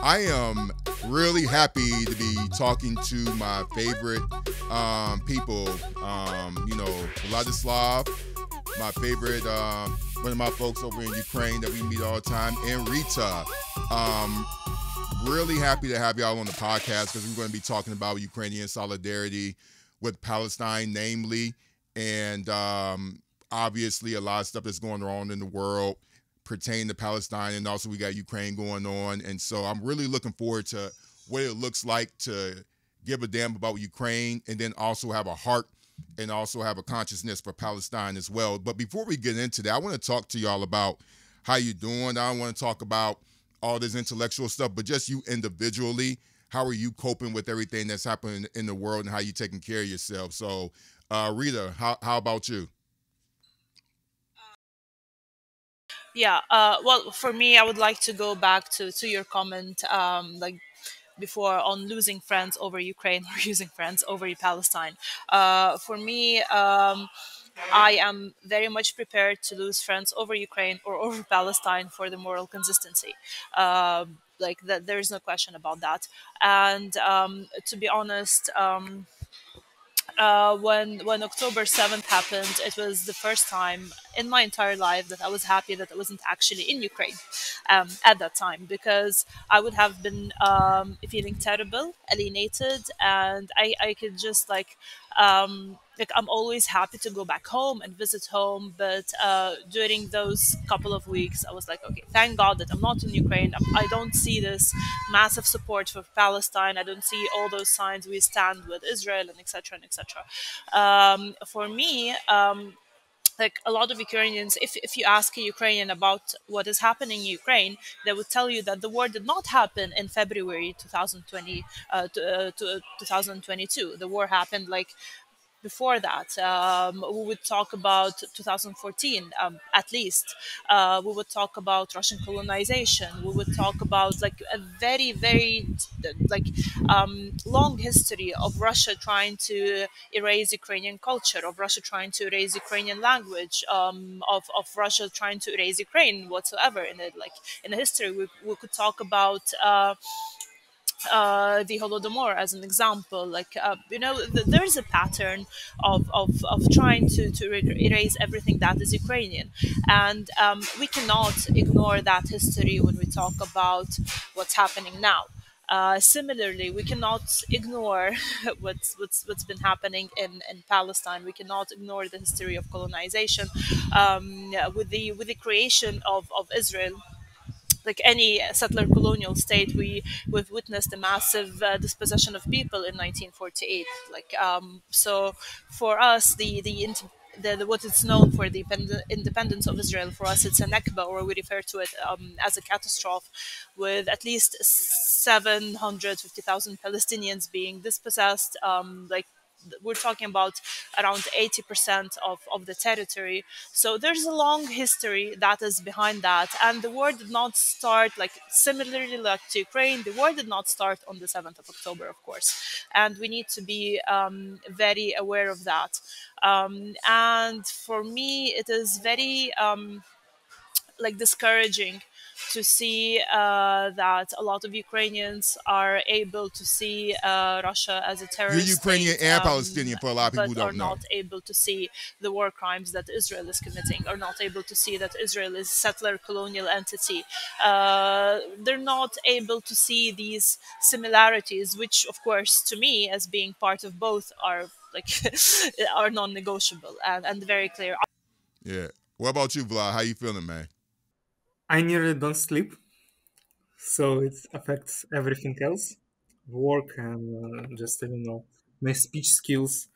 I am really happy to be talking to my favorite people. Vladyslav, my favorite, one of my folks over in Ukraine that we meet all the time, and Rita. Um, Really happy to have y'all on the podcast because we're going to be talking about Ukrainian solidarity with Palestine, namely, and obviously a lot of stuff that's going on in the world pertaining to Palestine, and also we got Ukraine going on, and so I'm really looking forward to what it looks like to give a damn about Ukraine, and then also have a heart and also have a consciousness for Palestine as well. But before we get into that, I want to talk to y'all about how you doing. I don't want to talk about all this intellectual stuff, but just you individually. How are you coping with everything that's happening in the world, and how you taking care of yourself? So, Rita, how about you? Yeah. Well, for me, I would like to go back to your comment, like before, on losing friends over Ukraine or using friends over Palestine. For me, I am very much prepared to lose friends over Ukraine or over Palestine for the moral consistency. Like that, there is no question about that. And to be honest, when October 7th happened, it was the first time in my entire life that I was happy that I wasn't actually in Ukraine at that time, because I would have been feeling terrible, alienated, and I could just like I'm always happy to go back home and visit home, but during those couple of weeks, I was like, okay, thank God that I'm not in Ukraine. I don't see this massive support for Palestine. I don't see all those signs we stand with Israel and etc. and etc. For me, like a lot of Ukrainians, if you ask a Ukrainian about what is happening in Ukraine, they would tell you that the war did not happen in February 2020 to 2022. The war happened like before that. We would talk about 2014, at least. We would talk about Russian colonization. We would talk about like a very, very like long history of Russia trying to erase Ukrainian culture, of Russia trying to erase Ukrainian language, of Russia trying to erase Ukraine whatsoever. In it, like in the history, we could talk about. The Holodomor as an example. Like, there's a pattern of trying to erase everything that is Ukrainian. And we cannot ignore that history when we talk about what's happening now. Similarly, we cannot ignore what's been happening in Palestine. We cannot ignore the history of colonization, with the creation of Israel. Like any settler colonial state, we've witnessed a massive dispossession of people in 1948. Like so, for us, what is known for the independence of Israel, for us it's a Nakba, or we refer to it as a catastrophe, with at least 750,000 Palestinians being dispossessed. Like we're talking about around 80% of the territory. So there's a long history that is behind that. And the war did not start, like similarly like to Ukraine, the war did not start on the 7th of October, of course. And we need to be very aware of that. And for me, it is very like discouraging to see that a lot of Ukrainians are able to see Russia as a You're terrorist Ukrainian state, and Palestinian for a lot of people but who are don't know. not able to see the war crimes that Israel is committing, are not able to see that Israel is a settler colonial entity. They're not able to see these similarities, which, of course, to me, as being part of both, are like are non-negotiable and very clear. Yeah. What about you, Vlad? How you feeling, man? I nearly don't sleep, so it affects everything else, work and just I don't know my speech skills,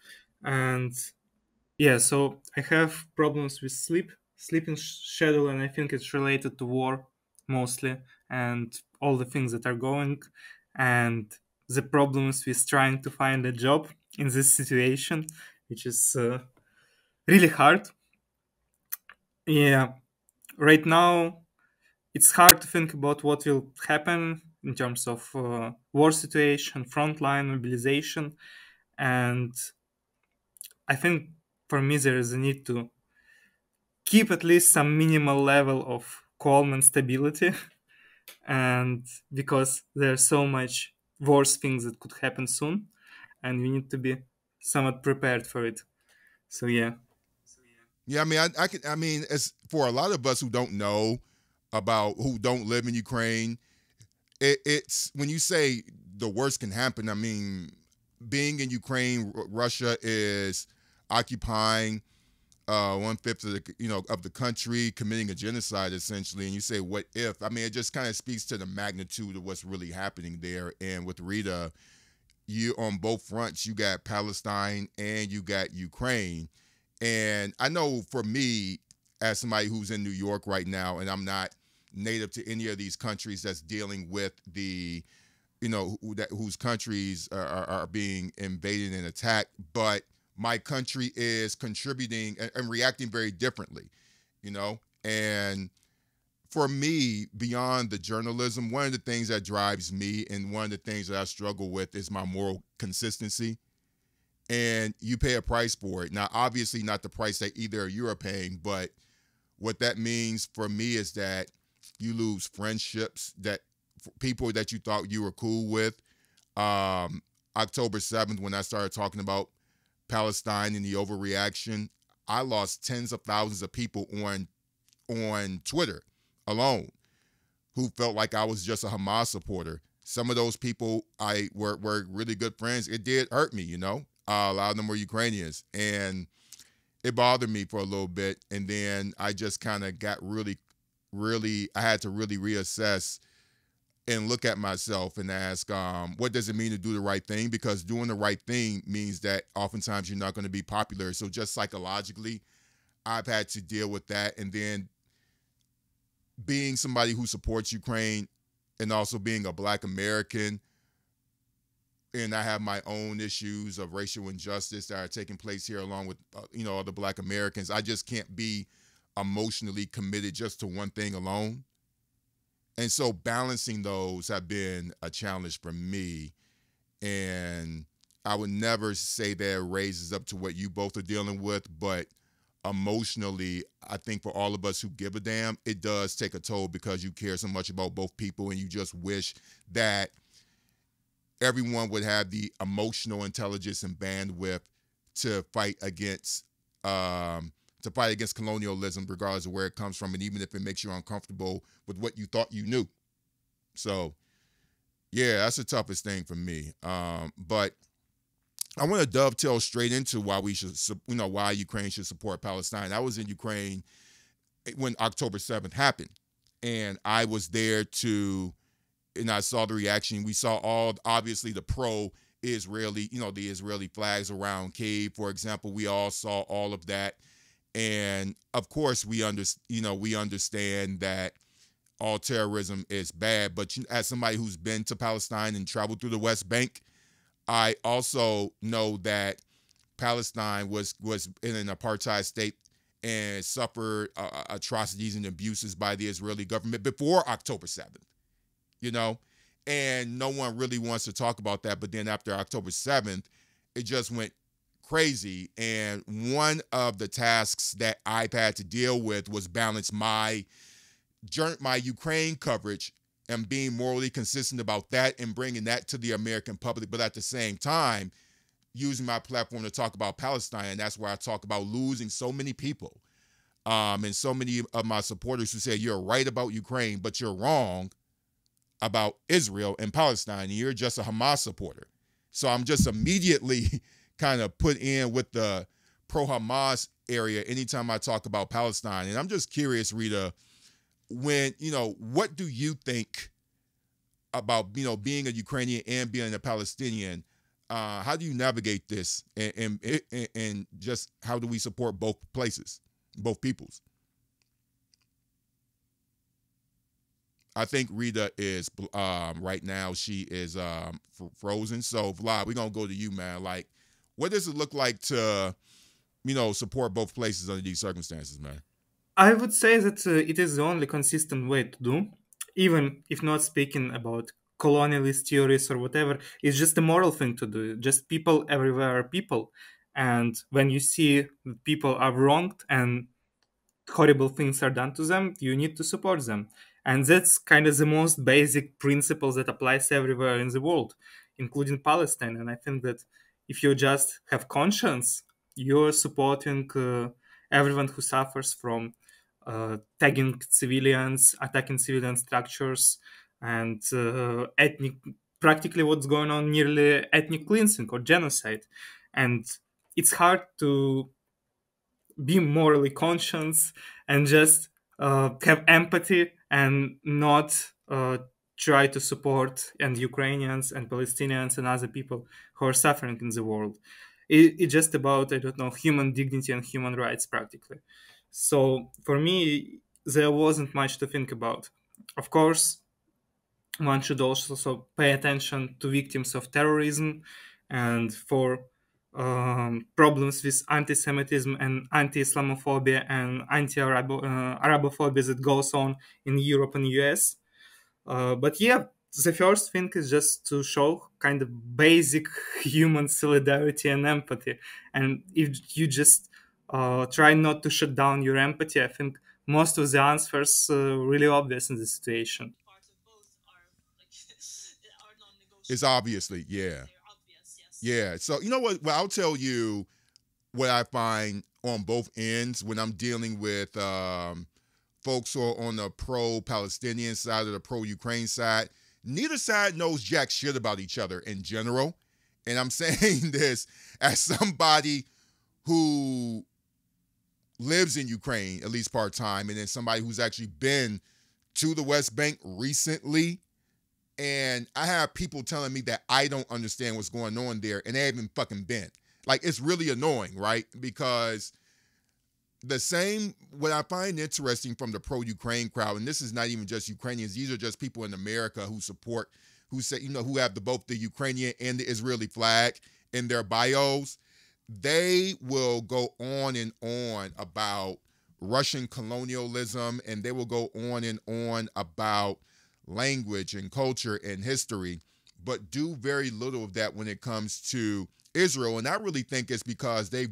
and yeah. So I have problems with sleeping schedule, and I think it's related to war mostly, and all the things that are going, and the problems with trying to find a job in this situation, which is really hard. Yeah, right now it's hard to think about what will happen in terms of war situation, frontline mobilization, and I think for me there is a need to keep at least some minimal level of calm and stability and because there's so much worse things that could happen soon, and we need to be somewhat prepared for it. So yeah. Yeah, I mean, I mean, as for a lot of us who don't know about who don't live in Ukraine, it's when you say the worst can happen. I mean, being in Ukraine, Russia is occupying 1/5 of the of the country, committing a genocide essentially. And you say, what if? I mean, it just kind of speaks to the magnitude of what's really happening there. And with Rita, you on both fronts, you got Palestine and you got Ukraine. And I know for me, as somebody who's in New York right now, and I'm not native to any of these countries that's dealing with the, whose countries are being invaded and attacked, but my country is contributing and reacting very differently, and for me, beyond the journalism, one of the things that drives me and one of the things that I struggle with is my moral consistency. And you pay a price for it. Now, obviously, not the price that either you are paying, but what that means for me is that you lose friendships, that people that you thought you were cool with. October 7th, when I started talking about Palestine and the overreaction, I lost tens of thousands of people on Twitter alone who felt like I was just a Hamas supporter. Some of those people I were really good friends. It did hurt me, a lot of them were Ukrainians, and it bothered me for a little bit. And then I just kind of got really, I had to really reassess and look at myself and ask, what does it mean to do the right thing? Because doing the right thing means that oftentimes you're not going to be popular. So just psychologically, I've had to deal with that. And then being somebody who supports Ukraine and also being a Black American, and I have my own issues of racial injustice that are taking place here along with, other Black Americans. I just can't be emotionally committed just to one thing alone. And so balancing those have been a challenge for me. And I would never say that it raises up to what you both are dealing with, but emotionally, I think for all of us who give a damn, it does take a toll because you care so much about both people and you just wish that everyone would have the emotional intelligence and bandwidth to fight against colonialism, regardless of where it comes from, and even if it makes you uncomfortable with what you thought you knew. So, yeah, that's the toughest thing for me. But I want to dovetail straight into why why Ukraine should support Palestine. I was in Ukraine when October 7th happened, and I was there and I saw the reaction. We saw obviously the pro-Israeli, the Israeli flags around Kyiv, for example. We all saw all of that. And of course, we understand that all terrorism is bad. But as somebody who's been to Palestine and traveled through the West Bank, I also know that Palestine was in an apartheid state and suffered atrocities and abuses by the Israeli government before October 7th. And no one really wants to talk about that. But then after October 7th, it just went crazy. And one of the tasks that I've had to deal with was balance my Ukraine coverage and being morally consistent about that and bringing that to the American public. But at the same time, using my platform to talk about Palestine. And that's where I talk about losing so many people. And so many of my supporters who say, you're right about Ukraine, but you're wrong about Israel and Palestine, and you're just a Hamas supporter. So I'm just immediately kind of put in with the pro-Hamas area anytime I talk about Palestine. And I'm just curious, Rita, what do you think about, being a Ukrainian and being a Palestinian? How do you navigate this? And just how do we support both places, both peoples? I think Rita is right now. She is frozen. So Vlad, we're gonna go to you, man. Like, what does it look like to, support both places under these circumstances, man? I would say that it is the only consistent way to do, even if not speaking about colonialist theories or whatever. It's just a moral thing to do. Just people everywhere are people, and when you see that people are wronged and horrible things are done to them, you need to support them. And that's kind of the most basic principle that applies everywhere in the world, including Palestine. And I think that if you just have conscience, you're supporting everyone who suffers from tagging civilians, attacking civilian structures, and ethnic, practically what's going on, nearly ethnic cleansing or genocide. And it's hard to be morally conscious and just have empathy and not try to support and Ukrainians and Palestinians and other people who are suffering in the world. It's just about, I don't know, human dignity and human rights practically. So for me, there wasn't much to think about. Of course, one should also pay attention to victims of terrorism and for problems with anti-Semitism and anti-Islamophobia and anti-Arabophobia that goes on in Europe and US. But yeah, the first thing is just to show kind of basic human solidarity and empathy. And if you just try not to shut down your empathy, I think most of the answers really obvious in the situation. It's obviously, yeah. Yeah. So you know what? Well, I'll tell you what I find on both ends when I'm dealing with folks who are on the pro-Palestinian side or the pro-Ukraine side. Neither side knows jack shit about each other in general. And I'm saying this as somebody who lives in Ukraine, at least part-time, and then somebody who's actually been to the West Bank recently. And I have people telling me that I don't understand what's going on there, and they haven't fucking been. Like, it's really annoying, right? Because what I find interesting from the pro-Ukraine crowd, and this is not even just Ukrainians, these are just people in America who support, who say, who have both the Ukrainian and the Israeli flag in their bios. They will go on and on about Russian colonialism, and they will go on and on about language and culture and history, but do very little of that when it comes to Israel. And I really think it's because they've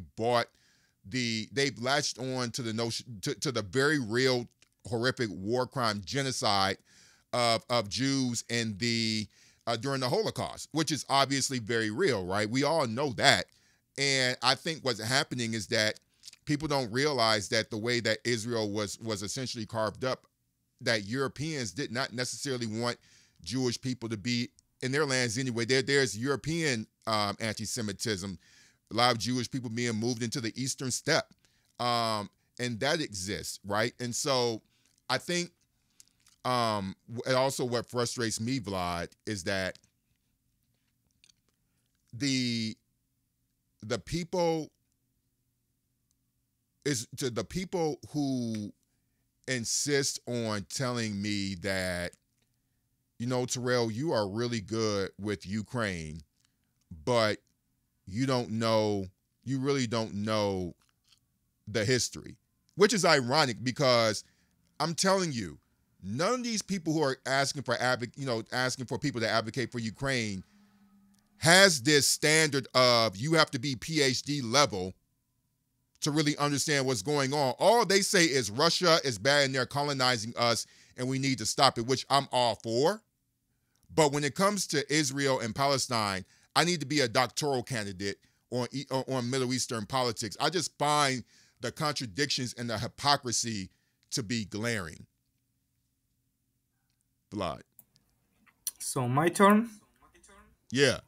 latched on to the notion, to the very real horrific war crime genocide of Jews in during the Holocaust, which is obviously very real, right? We all know that. And I think what's happening is that people don't realize that the way that Israel was essentially carved up, that Europeans did not necessarily want Jewish people to be in their lands anyway. There's European anti-Semitism, a lot of Jewish people being moved into the Eastern Steppe, and that exists, right? And so I think and also what frustrates me, Vlad, is that the people who insist on telling me that, Terrell, you are really good with Ukraine, but you really don't know the history, which is ironic because I'm telling you, none of these people who are asking for people to advocate for Ukraine has this standard of you have to be PhD level to really understand what's going on. All they say is Russia is bad and they're colonizing us and we need to stop it, which I'm all for. But when it comes to Israel and Palestine, I need to be a doctoral candidate on Middle Eastern politics. I just find the contradictions and the hypocrisy to be glaring. Vlad. So my turn. Yeah.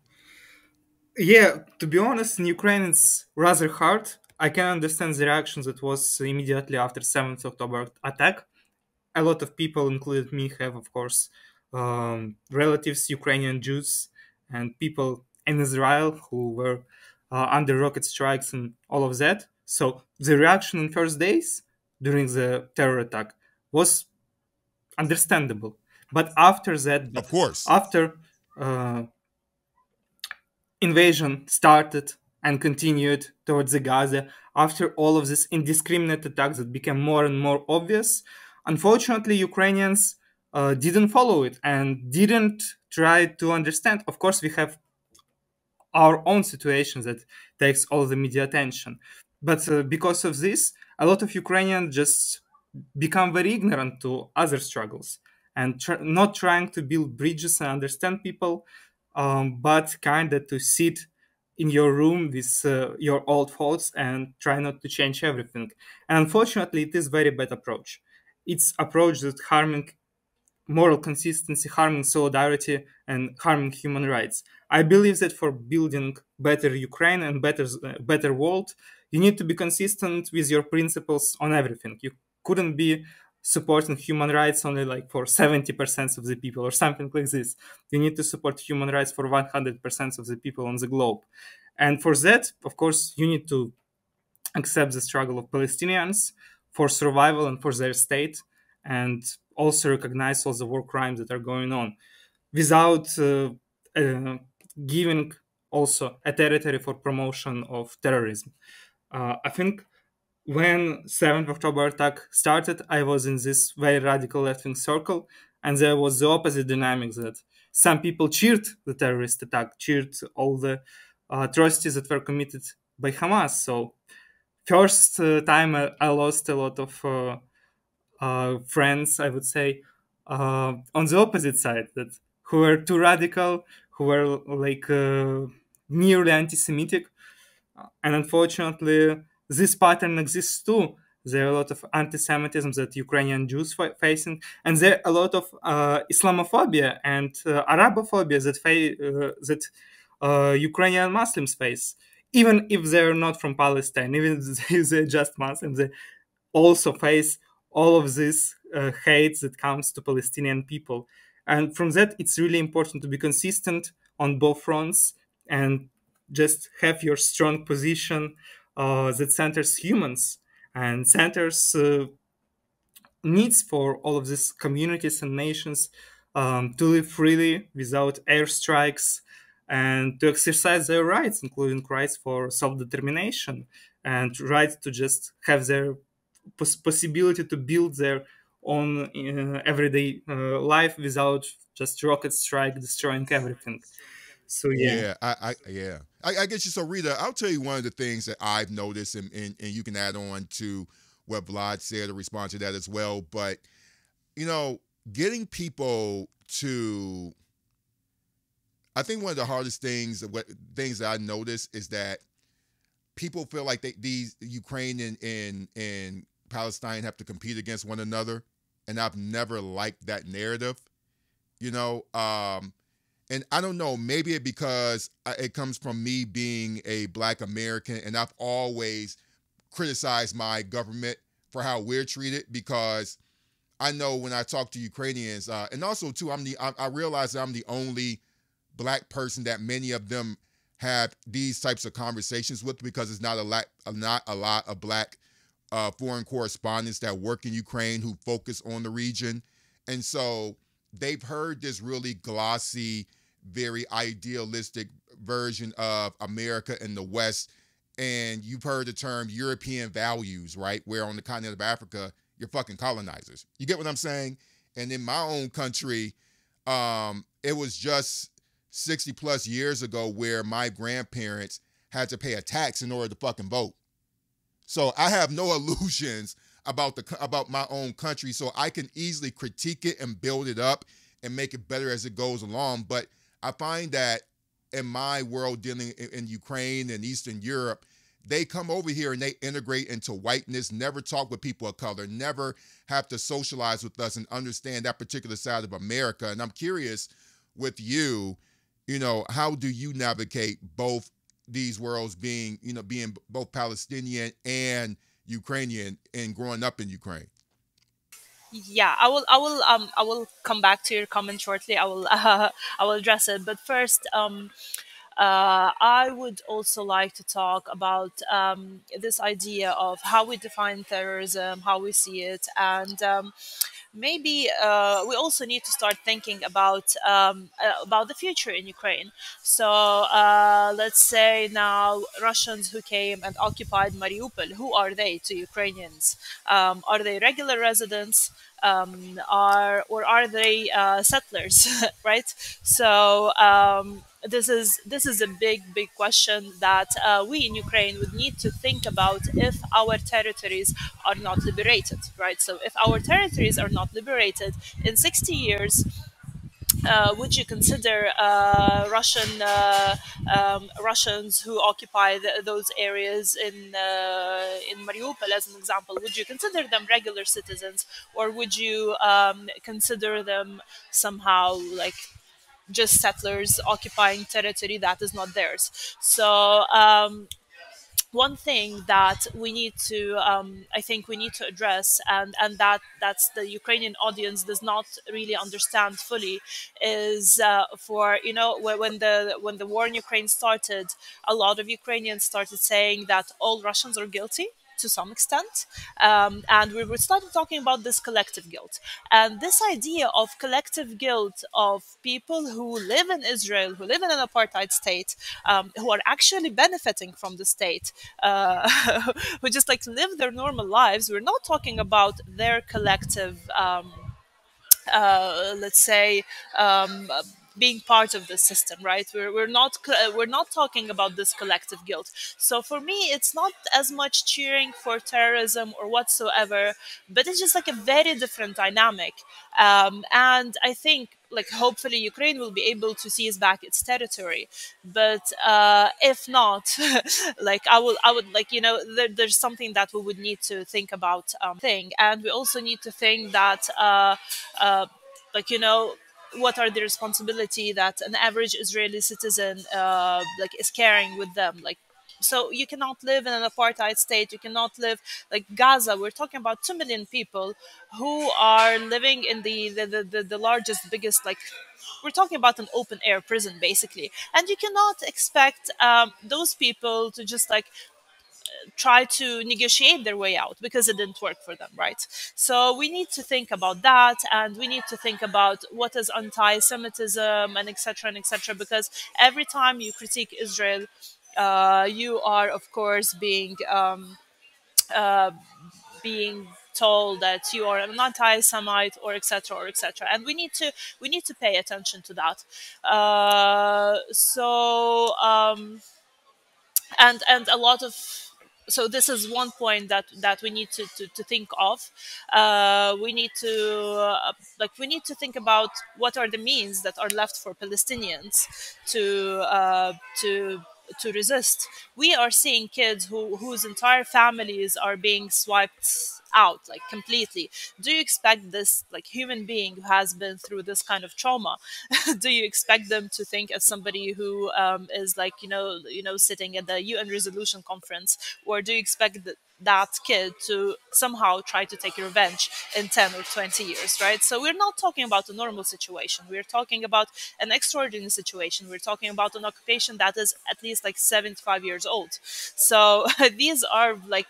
Yeah, to be honest, in Ukraine it's rather hard. I can understand the reaction that was immediately after 7th October attack. A lot of people, including me, have, of course, relatives, Ukrainian Jews, and people in Israel who were under rocket strikes and all of that. So the reaction in first days during the terror attack was understandable. But after that, Of course. after invasion started and continued towards the Gaza, after all of this indiscriminate attacks that became more and more obvious, unfortunately, Ukrainians didn't follow it and didn't try to understand. Of course, we have our own situation that takes all the media attention. But because of this, a lot of Ukrainians just become very ignorant to other struggles and not trying to build bridges and understand people, but kind of to sit in your room with your old thoughts and try not to change everything. And unfortunately, it is very bad approach. It's approach that harming moral consistency, harming solidarity, and harming human rights. I believe that for building better Ukraine and better world, you need to be consistent with your principles on everything. You couldn't be supporting human rights only like for 70% of the people or something like this. You need to support human rights for 100% of the people on the globe. And for that, of course, you need to accept the struggle of Palestinians for survival and for their state, and also recognize all the war crimes that are going on without giving also a territory for promotion of terrorism. I think when 7th October attack started, I was in this very radical left-wing circle, and there was the opposite dynamic that some people cheered the terrorist attack, cheered all the atrocities that were committed by Hamas. So first time I lost a lot of friends, I would say, on the opposite side, that who were too radical, who were like nearly anti-Semitic, and unfortunately, this pattern exists too. There are a lot of anti-Semitism that Ukrainian Jews facing, and there are a lot of Islamophobia and Arabophobia that Ukrainian Muslims face, even if they're not from Palestine, even if they're just Muslims, they also face all of this hate that comes to Palestinian people. And from that, it's really important to be consistent on both fronts and just have your strong position that centers humans and centers needs for all of these communities and nations to live freely without airstrikes and to exercise their rights, including rights for self-determination and right to just have their possibility to build their own everyday life without just rocket strike destroying everything. So yeah. I get you. So Rita, I'll tell you one of the things that I've noticed, and you can add on to what Vlad said or respond to that as well. But getting people to, I think one of the hardest things that I notice is that people feel like these Ukrainian and Palestine have to compete against one another, and I've never liked that narrative. And I don't know, maybe it because it comes from me being a Black American, and I've always criticized my government for how we're treated, because I know when I talk to Ukrainians, and also too, I realize that I'm the only Black person that many of them have these types of conversations with, because it's not a lot of Black foreign correspondents that work in Ukraine who focus on the region. And so they've heard this really glossy, very idealistic version of America and the West. And you've heard the term European values, right? Where on the continent of Africa, you're fucking colonizers. You get what I'm saying? And in my own country, it was just 60 plus years ago where my grandparents had to pay a tax in order to fucking vote. So I have no illusions about my own country, so I can easily critique it and build it up and make it better as it goes along. But I find that in my world dealing in Ukraine and Eastern Europe, they come over here and they integrate into whiteness, never talk with people of color, never have to socialize with us and understand that particular side of America. And I'm curious with you, how do you navigate both these worlds, being both Palestinian and Ukrainian and growing up in Ukraine? Yeah, I will come back to your comment shortly. I will address it, but first, I would also like to talk about this idea of how we define terrorism, how we see it, and maybe we also need to start thinking about the future in Ukraine. So let's say now Russians who came and occupied Mariupol, who are they to Ukrainians? Are they regular residents? Are they settlers, right? So this is a big question that we in Ukraine would need to think about if our territories are not liberated, right? So if our territories are not liberated in 60 years, would you consider Russians who occupy those areas in Mariupol, as an example? Would you consider them regular citizens, or would you consider them somehow like just settlers occupying territory that is not theirs? So one thing that we need to I think we need to address, and that's the Ukrainian audience does not really understand fully, is for when the war in Ukraine started, a lot of Ukrainians started saying that all Russians are guilty to some extent, and we were started talking about this collective guilt, and this idea of collective guilt of people who live in Israel, who live in an apartheid state, who are actually benefiting from the state, who just like live their normal lives. We're not talking about their collective, let's say, um, uh, being part of the system, right? We're not talking about this collective guilt. So for me, it's not as much cheering for terrorism or whatsoever, but it's just like a very different dynamic. And I think, like, hopefully Ukraine will be able to seize back its territory, but if not, like I would like, there's something that we would need to think about, and we also need to think that uh, like what are the responsibility that an average Israeli citizen like is carrying with them, like. So you cannot live in an apartheid state. You cannot live like Gaza. We're talking about 2 million people who are living in the largest, biggest, like, we're talking about an open air prison basically, and you cannot expect those people to just like try to negotiate their way out because it didn't work for them, right? So we need to think about that, and we need to think about what is anti-Semitism and etc. and etc. Because every time you critique Israel, you are of course uh, being told that you are an anti-Semite or etc. or etc. And we need to pay attention to that. And a lot of, so this is one point that we need to think of. We need to we need to think about what are the means that are left for Palestinians to resist. We are seeing kids whose entire families are being swiped out like completely. Do you expect this like human being who has been through this kind of trauma, do you expect them to think as somebody who is like sitting at the UN resolution conference, or do you expect that kid to somehow try to take revenge in 10 or 20 years, right? So we're not talking about a normal situation. We're talking about an extraordinary situation. We're talking about an occupation that is at least like 75 years old. So these are like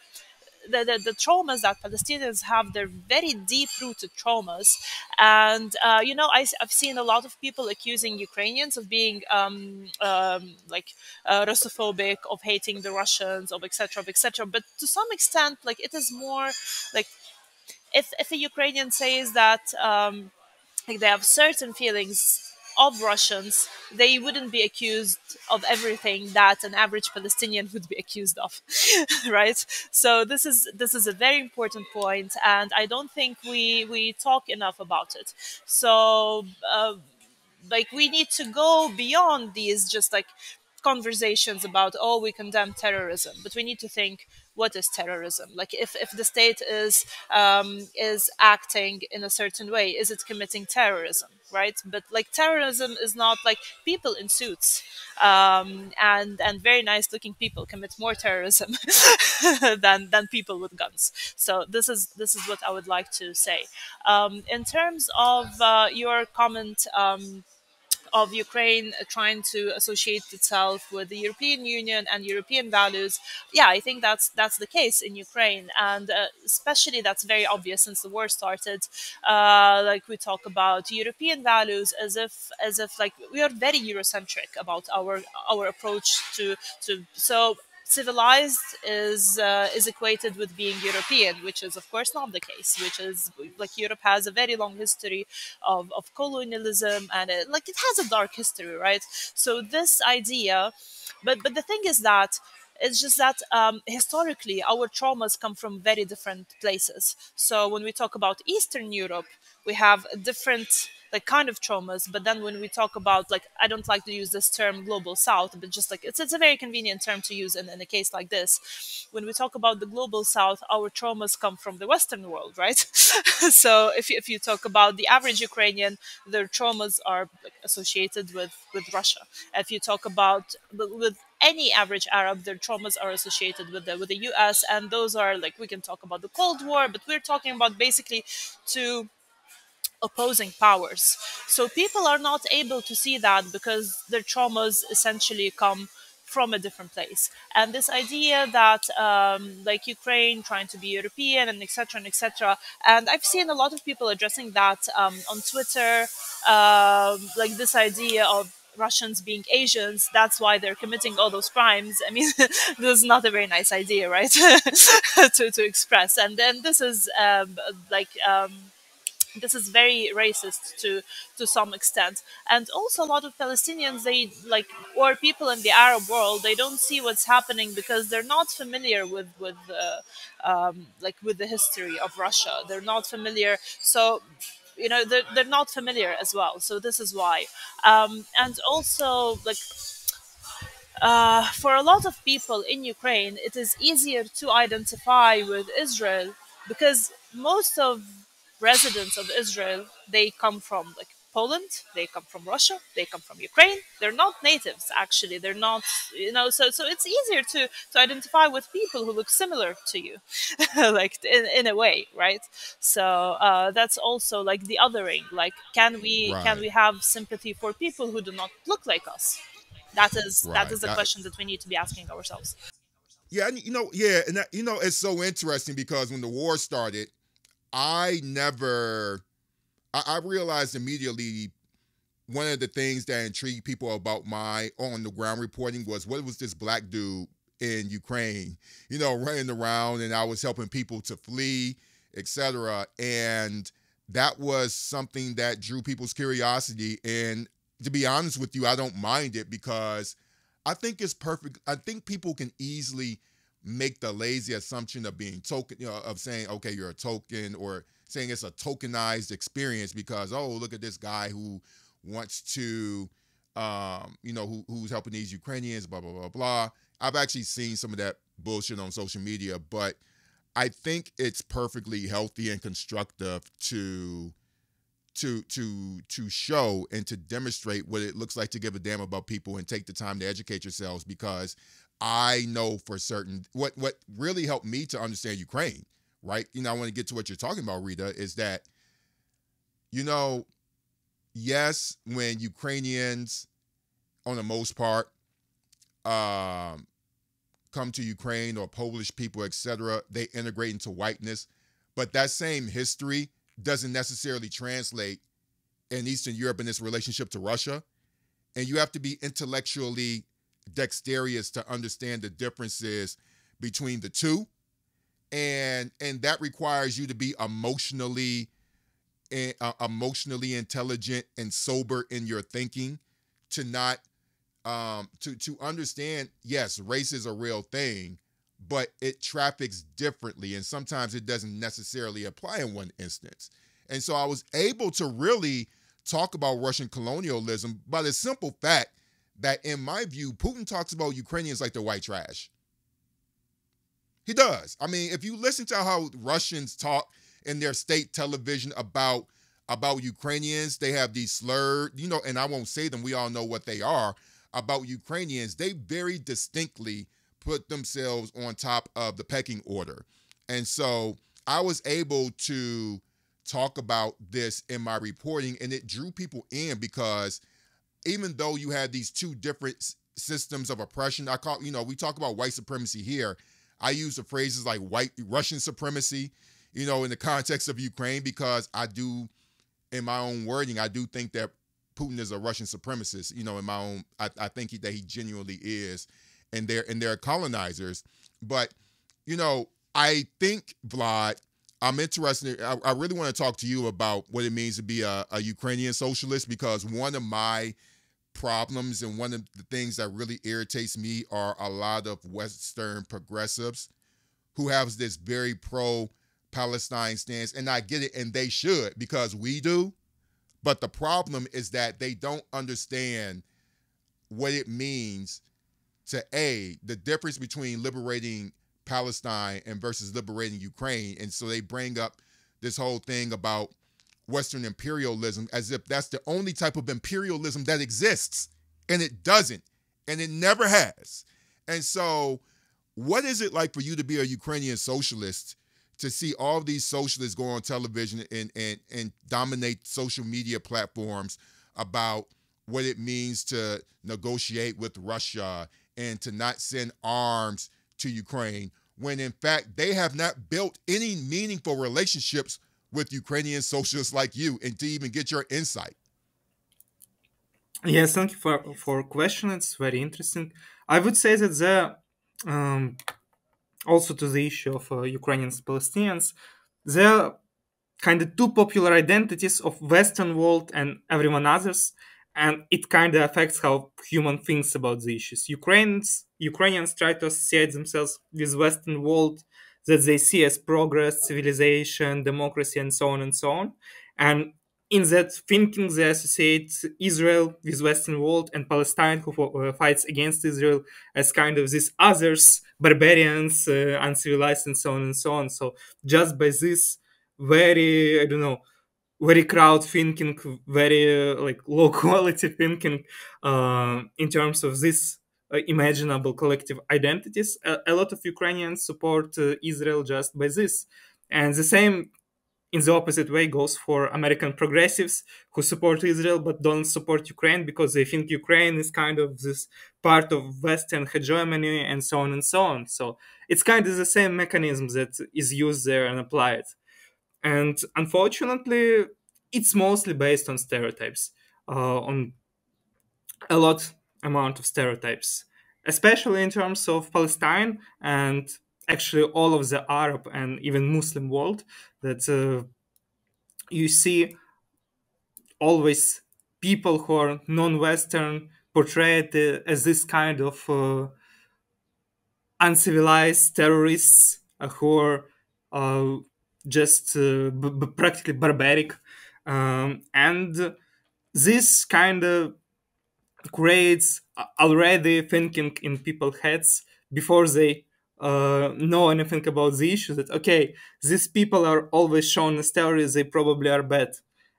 the traumas that Palestinians have. They're very deep rooted traumas. And, I've seen a lot of people accusing Ukrainians of being Russophobic, of hating the Russians, of etc., of etc. But to some extent, like, it is more like if a Ukrainian says that like they have certain feelings of Russians, they wouldn't be accused of everything that an average Palestinian would be accused of, right? So this is a very important point, and I don't think we talk enough about it. So like we need to go beyond these just like conversations about, oh, we condemn terrorism, but we need to think, what is terrorism? Like if the state is acting in a certain way, is it committing terrorism, right? But like terrorism is not like people in suits, and very nice looking people commit more terrorism than people with guns. So this is what I would like to say. In terms of your comment of Ukraine trying to associate itself with the European Union and European values. Yeah, I think that's the case in Ukraine, and especially that's very obvious since the war started. Like we talk about European values as if like we are very Eurocentric about our approach to so. civilized is equated with being European, which is of course not the case. Which is like Europe has a very long history of colonialism, and like it has a dark history, right? So this idea, but the thing is that it's just that historically our traumas come from very different places. So when we talk about Eastern Europe, we have a different like kind of traumas. But then when we talk about, like, I don't like to use this term global south, but just like it's a very convenient term to use in a case like this. When we talk about the global south, our traumas come from the Western world, right? So if you talk about the average Ukrainian, their traumas are like, associated with Russia. If you talk about with any average Arab, their traumas are associated with the US, and those are like, we can talk about the Cold War, but we're talking about basically two opposing powers. So people are not able to see that because their traumas essentially come from a different place. And this idea that like Ukraine trying to be European and etc. and etc. And I've seen a lot of people addressing that on Twitter, like this idea of Russians being Asians, that's why they're committing all those crimes. I mean, this is not a very nice idea, right? to express. And then this is like this is very racist to some extent. And also a lot of Palestinians, they like, or people in the Arab world, they don't see what's happening because they're not familiar with like with the history of Russia. They're not familiar. So they're not familiar as well. So this is why. And also, like, for a lot of people in Ukraine, it is easier to identify with Israel because most of residents of Israel, they come from like Poland, they come from Russia, they come from Ukraine. They're not natives, actually. They're not, so it's easier to identify with people who look similar to you, like in a way, right? So that's also like the othering. Like, can Right. we have sympathy for people who do not look like us? That is Right. the question that we need to be asking ourselves. Yeah, and and it's so interesting because when the war started, I never, I realized immediately one of the things that intrigued people about my on the ground reporting was what was this black dude in Ukraine, running around, and I was helping people to flee, etc. And that was something that drew people's curiosity. And to be honest with you, I don't mind it because I think it's perfect. I think people can easily make the lazy assumption of being token, of saying, okay, you're a token, or saying it's a tokenized experience because, oh, look at this guy who wants to, who's helping these Ukrainians, blah, blah, blah, blah. I've actually seen some of that bullshit on social media, but I think it's perfectly healthy and constructive to show and to demonstrate what it looks like to give a damn about people and take the time to educate yourselves, because I know for certain what really helped me to understand Ukraine, right? I want to get to what you're talking about, Rita, is that, yes, when Ukrainians, on the most part, come to Ukraine, or Polish people, etc., they integrate into whiteness, but that same history doesn't necessarily translate in Eastern Europe in this relationship to Russia. And you have to be intellectually dexterous to understand the differences between the two. And that requires you to be emotionally intelligent and sober in your thinking, to not to understand, yes, race is a real thing, but it traffics differently, and sometimes it doesn't necessarily apply in one instance. And so I was able to really talk about Russian colonialism by the simple fact that, in my view, Putin talks about Ukrainians like they're white trash. He does. I mean, if you listen to how Russians talk in their state television about Ukrainians, they have these slurred, and I won't say them, we all know what they are, about Ukrainians. They very distinctly put themselves on top of the pecking order. And so I was able to talk about this in my reporting, and it drew people in because even though you had these two different systems of oppression, we talk about white supremacy here. I use the phrases like white Russian supremacy, in the context of Ukraine, because I do, in my own wording, I do think that Putin is a Russian supremacist, in my own, I think that he genuinely is. and their colonizers. But I think, Vlad, I'm interested. I really want to talk to you about what it means to be a Ukrainian socialist, because one of my problems and one of the things that really irritates me are a lot of Western progressives who have this very pro-Palestine stance, and I get it, and they should, because we do. But the problem is that they don't understand what it means to the difference between liberating Palestine and versus liberating Ukraine. And so they bring up this whole thing about Western imperialism as if that's the only type of imperialism that exists. And it doesn't. And it never has. And so what is it like for you to be a Ukrainian socialist, to see all of these socialists go on television and dominate social media platforms about what it means to negotiate with Russia and to not send arms to Ukraine, when in fact they have not built any meaningful relationships with Ukrainian socialists like you, and to even get your insight? Yes, thank you for question. It's very interesting. I would say that also to the issue of Ukrainians and Palestinians, there are kind of two popular identities of Western world and everyone others, and it kind of affects how human thinks about the issues. Ukrainians try to associate themselves with Western world that they see as progress, civilization, democracy, and so on and so on. And in that thinking, they associate Israel with Western world and Palestine, who fights against Israel, as kind of these others, barbarians, uncivilized, and so on and so on. So just by this very, I don't know, very crowd thinking, very like low quality thinking in terms of this imaginable collective identities, a lot of Ukrainians support Israel just by this. And the same in the opposite way goes for American progressives who support Israel but don't support Ukraine because they think Ukraine is kind of this part of Western hegemony and so on and so on. So it's kind of the same mechanism that is used there and applied. And unfortunately, it's mostly based on stereotypes, on a lot amount of stereotypes, especially in terms of Palestine and actually all of the Arab and even Muslim world, that you see always people who are non-Western portrayed as this kind of uncivilized terrorists who are just practically barbaric. And this kind of creates already thinking in people's heads before they know anything about the issue, that okay, these people are always shown as terrorists, they probably are bad,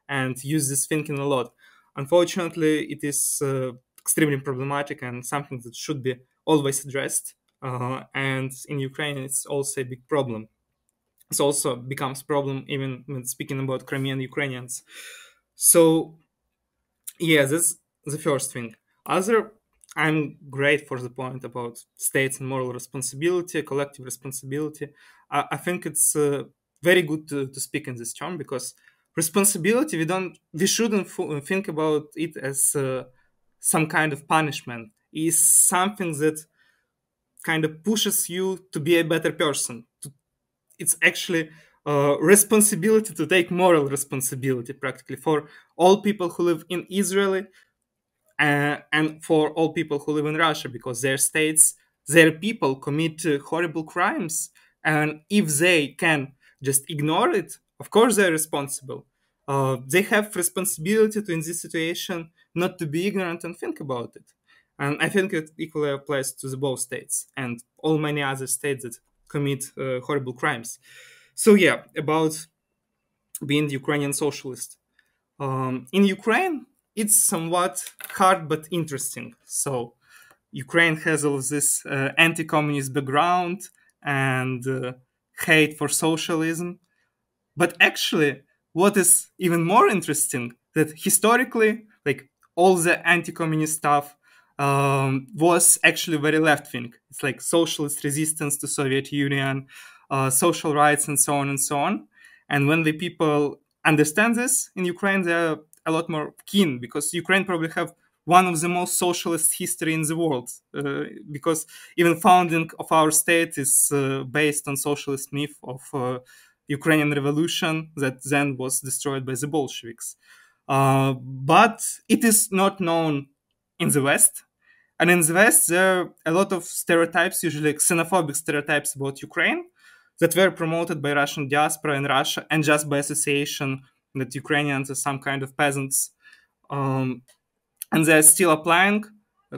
and use this thinking a lot. Unfortunately, it is extremely problematic and something that should be always addressed. And in Ukraine, it's also a big problem. It also becomes problem even when speaking about Crimean Ukrainians. So yeah, that's the first thing. I'm great for the point about states and moral responsibility, collective responsibility. I think it's very good to speak in this term, because responsibility, we shouldn't think about it as some kind of punishment. It's something that kind of pushes you to be a better person. It's actually responsibility to take moral responsibility practically for all people who live in Israel and for all people who live in Russia, because their states, their people commit horrible crimes. And if they can just ignore it, of course they're responsible. They have responsibility to, in this situation, not to be ignorant and think about it. And I think it equally applies to the both states and all many other states that commit horrible crimes. So yeah, about being Ukrainian socialist. In Ukraine, it's somewhat hard but interesting. So Ukraine has all of this anti-communist background and hate for socialism. But actually, what is even more interesting, that historically, like all the anti-communist stuff was actually very left-wing. It's like socialist resistance to Soviet Union, social rights, and so on and so on. And when the people understand this in Ukraine, they're a lot more keen, because Ukraine probably have one of the most socialist history in the world, because even founding of our state is based on socialist myth of Ukrainian revolution that then was destroyed by the Bolsheviks. But it is not known in the West. And in the West, there are a lot of stereotypes, usually xenophobic stereotypes about Ukraine, that were promoted by Russian diaspora in Russia and just by association that Ukrainians are some kind of peasants. And they're still applying.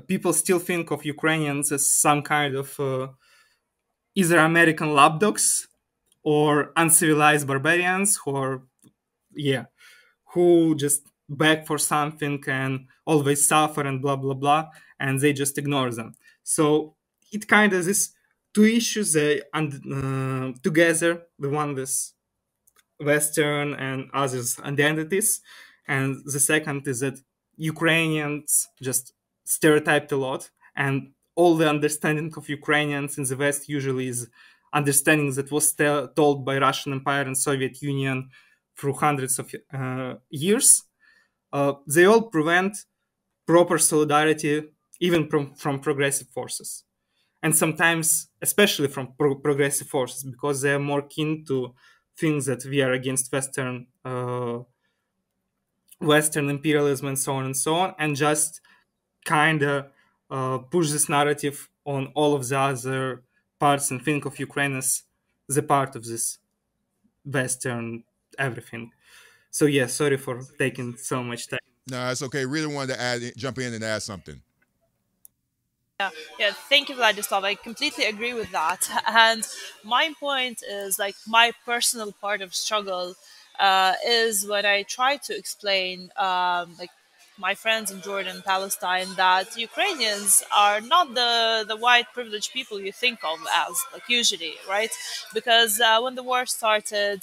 People still think of Ukrainians as some kind of either American lapdogs or uncivilized barbarians who just beg for something and always suffer and blah blah blah, and they just ignore them. So it kind of these two issues they together, the one with Western and others identities, and the second is that Ukrainians just stereotyped a lot, and all the understanding of Ukrainians in the West usually is understanding that was told by Russian Empire and Soviet Union through hundreds of years. They all prevent proper solidarity even from progressive forces. And sometimes, especially from progressive forces, because they are more keen to things that we are against Western imperialism and so on, and just kind of push this narrative on all of the other parts and think of Ukraine as the part of this Western everything. So yeah, sorry for taking so much time. No, it's okay. Rita wanted to jump in and add something. Yeah, thank you, Vladislav. I completely agree with that. And my point is like my personal part of struggle is when I try to explain, like my friends in Jordan, Palestine, that Ukrainians are not the white privileged people you think of as, like usually, right? Because when the war started,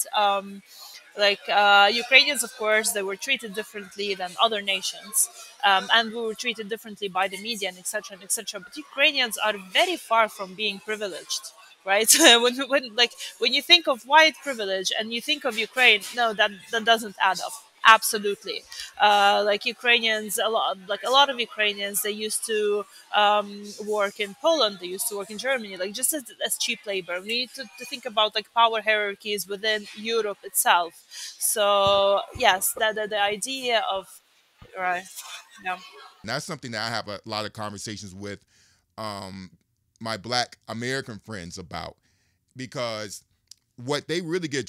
Ukrainians, of course, they were treated differently than other nations, and we were treated differently by the media, and etc. and etc. But Ukrainians are very far from being privileged, right? when you think of white privilege and you think of Ukraine, no, that doesn't add up. Absolutely, like Ukrainians, a lot of Ukrainians, they used to work in Poland, they used to work in Germany, like just as cheap labor. We need to think about like power hierarchies within Europe itself. So yes, the idea of right, yeah. And that's something that I have a lot of conversations with my Black American friends about, because what they really get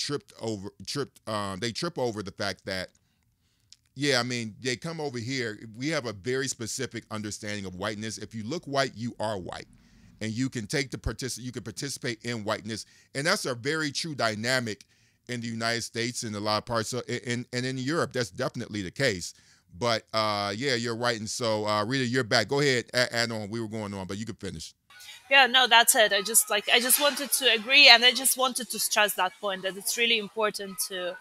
they trip over the fact that, yeah, I mean, they come over here. We have a very specific understanding of whiteness. If you look white, you are white, and you can you can participate in whiteness, and that's a very true dynamic in the United States and a lot of parts of, and in Europe. That's definitely the case. But yeah, you're right. And so, Rita, you're back. Go ahead, add on. We were going on, but you can finish. Yeah, no, that's it. I just wanted to agree, and I just wanted to stress that point that it's really important to.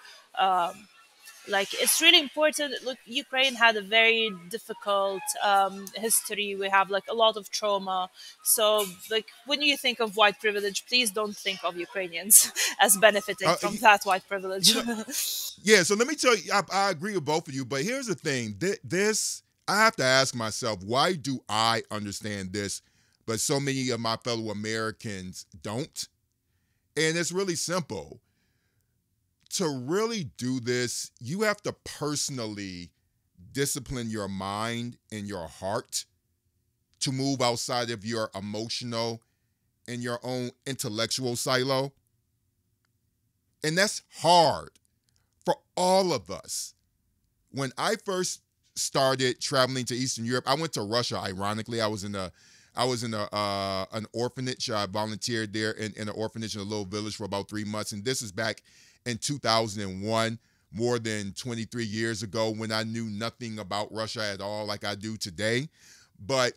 It's really important. Look, Ukraine had a very difficult history. We have like a lot of trauma. So like when you think of white privilege, please don't think of Ukrainians as benefiting from that white privilege. Yeah, so let me tell you, I agree with both of you, but here's the thing. This, I have to ask myself, why do I understand this, but so many of my fellow Americans don't? And it's really simple. To really do this, you have to personally discipline your mind and your heart to move outside of your emotional and your own intellectual silo. And that's hard for all of us. When I first started traveling to Eastern Europe, I went to Russia, ironically. I was in an orphanage. I volunteered there in an orphanage in a little village for about 3 months. And this is back in 2001, more than 23 years ago, when I knew nothing about Russia at all like I do today. But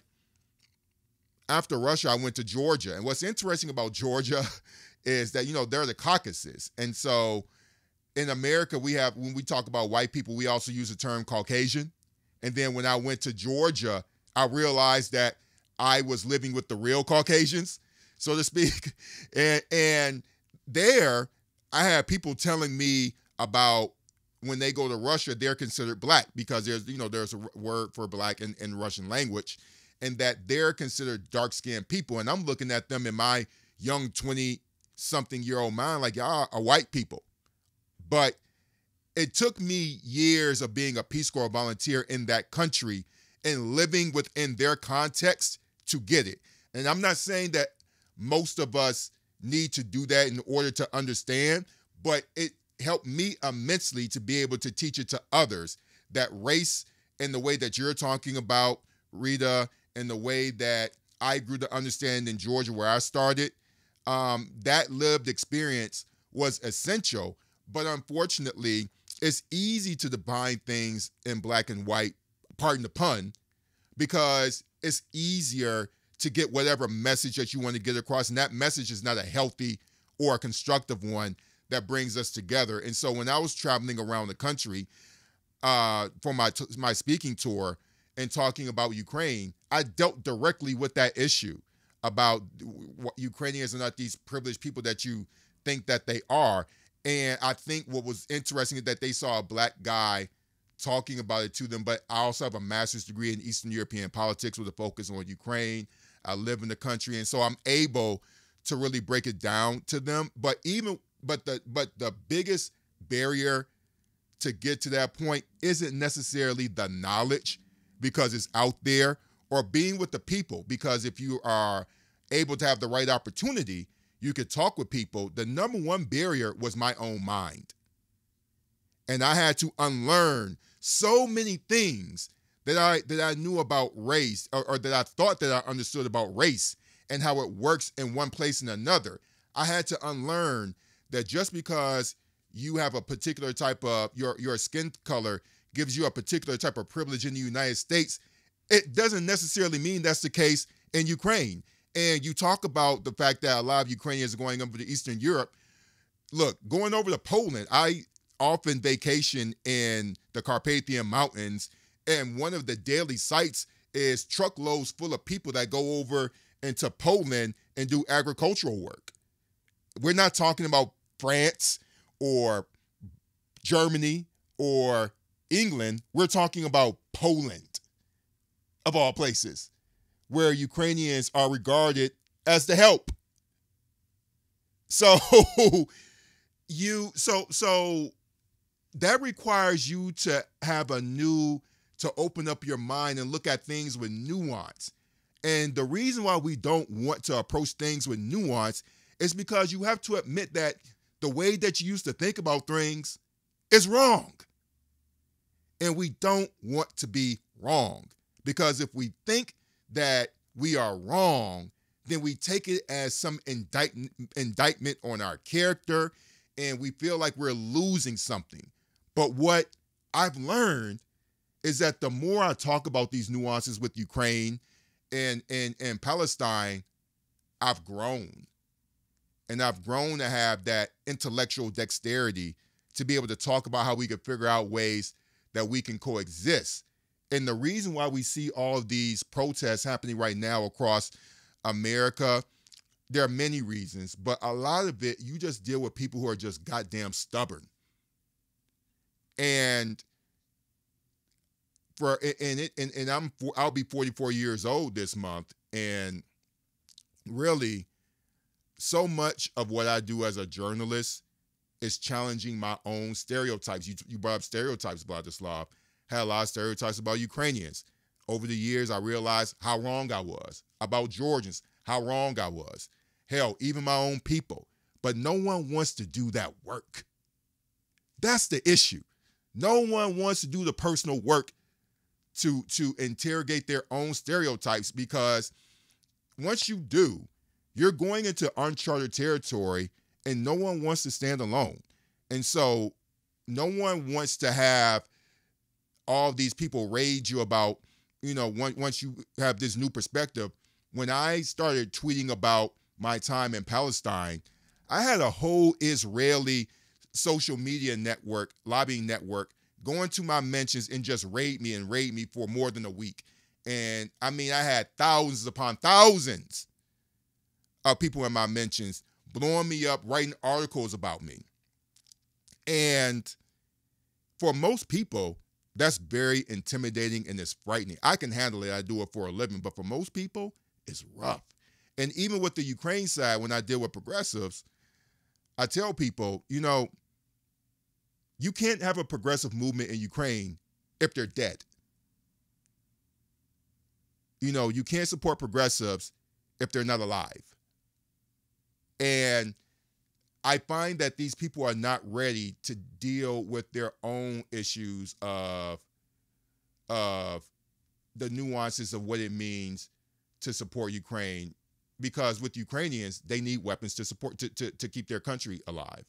after Russia, I went to Georgia. And what's interesting about Georgia is that, they're the Caucasus. And so in America, when we talk about white people, we also use the term Caucasian. And then when I went to Georgia, I realized that I was living with the real Caucasians, so to speak. And there, I had people telling me about when they go to Russia, they're considered black because there's a word for black in Russian language, and that they're considered dark-skinned people. And I'm looking at them in my young 20-something-year-old mind like, y'all are white people. But it took me years of being a Peace Corps volunteer in that country and living within their context to get it. And I'm not saying that most of us need to do that in order to understand, but it helped me immensely to be able to teach it to others, that race in the way that you're talking about, Rita, and the way that I grew to understand in Georgia where I started, that lived experience was essential. But unfortunately, it's easy to define things in black and white, pardon the pun, because it's easier to get whatever message that you want to get across. And that message is not a healthy or a constructive one that brings us together. And so when I was traveling around the country for my speaking tour and talking about Ukraine, I dealt directly with that issue about Ukrainians are not these privileged people that you think that they are. And I think what was interesting is that they saw a black guy talking about it to them, but I also have a master's degree in Eastern European politics with a focus on Ukraine. I live in the country, and so I'm able to really break it down to them. But the biggest barrier to get to that point isn't necessarily the knowledge, because it's out there, or being with the people, because if you are able to have the right opportunity, you could talk with people. The number one barrier was my own mind. And I had to unlearn so many things that I knew about race, or that I thought that I understood about race and how it works in one place and another. I had to unlearn that just because you have a particular type of, your skin color gives you a particular type of privilege in the United States, it doesn't necessarily mean that's the case in Ukraine. And you talk about the fact that a lot of Ukrainians are going over to Eastern Europe. Look, going over to Poland, I often vacation in the Carpathian Mountains, and one of the daily sights is truckloads full of people that go over into Poland and do agricultural work. We're not talking about France or Germany or England. We're talking about Poland, of all places, where Ukrainians are regarded as the help. So that requires you to to open up your mind and look at things with nuance. And the reason why we don't want to approach things with nuance is because you have to admit that the way that you used to think about things is wrong. And we don't want to be wrong, because if we think that we are wrong, then we take it as some indictment on our character, and we feel like we're losing something. But what I've learned is that the more I talk about these nuances with Ukraine and Palestine, I've grown. And I've grown to have that intellectual dexterity to be able to talk about how we can figure out ways that we can coexist. And the reason why we see all of these protests happening right now across America, there are many reasons, but a lot of it, you just deal with people who are just goddamn stubborn. And I'll be 44 years old this month, and really, so much of what I do as a journalist is challenging my own stereotypes. You brought up stereotypes, Vladyslav. Had a lot of stereotypes about Ukrainians. Over the years, I realized how wrong I was. About Georgians, how wrong I was. Hell, even my own people. But no one wants to do that work. That's the issue. No one wants to do the personal work to interrogate their own stereotypes, because once you do, you're going into uncharted territory, and no one wants to stand alone. And so no one wants to have all these people rage you about, once you have this new perspective. When I started tweeting about my time in Palestine, I had a whole Israeli social media network, lobbying network, going to my mentions and just raid me for more than a week. And I mean, I had thousands upon thousands of people in my mentions blowing me up, writing articles about me. And For most people, that's very intimidating and it's frightening. I can handle it. I do it for a living. But for most people, it's rough. And even with the Ukraine side, when I deal with progressives, I tell people, you can't have a progressive movement in Ukraine if they're dead. You can't support progressives if they're not alive. And I find that these people are not ready to deal with their own issues of the nuances of what it means to support Ukraine, because with Ukrainians, they need weapons to support to keep their country alive.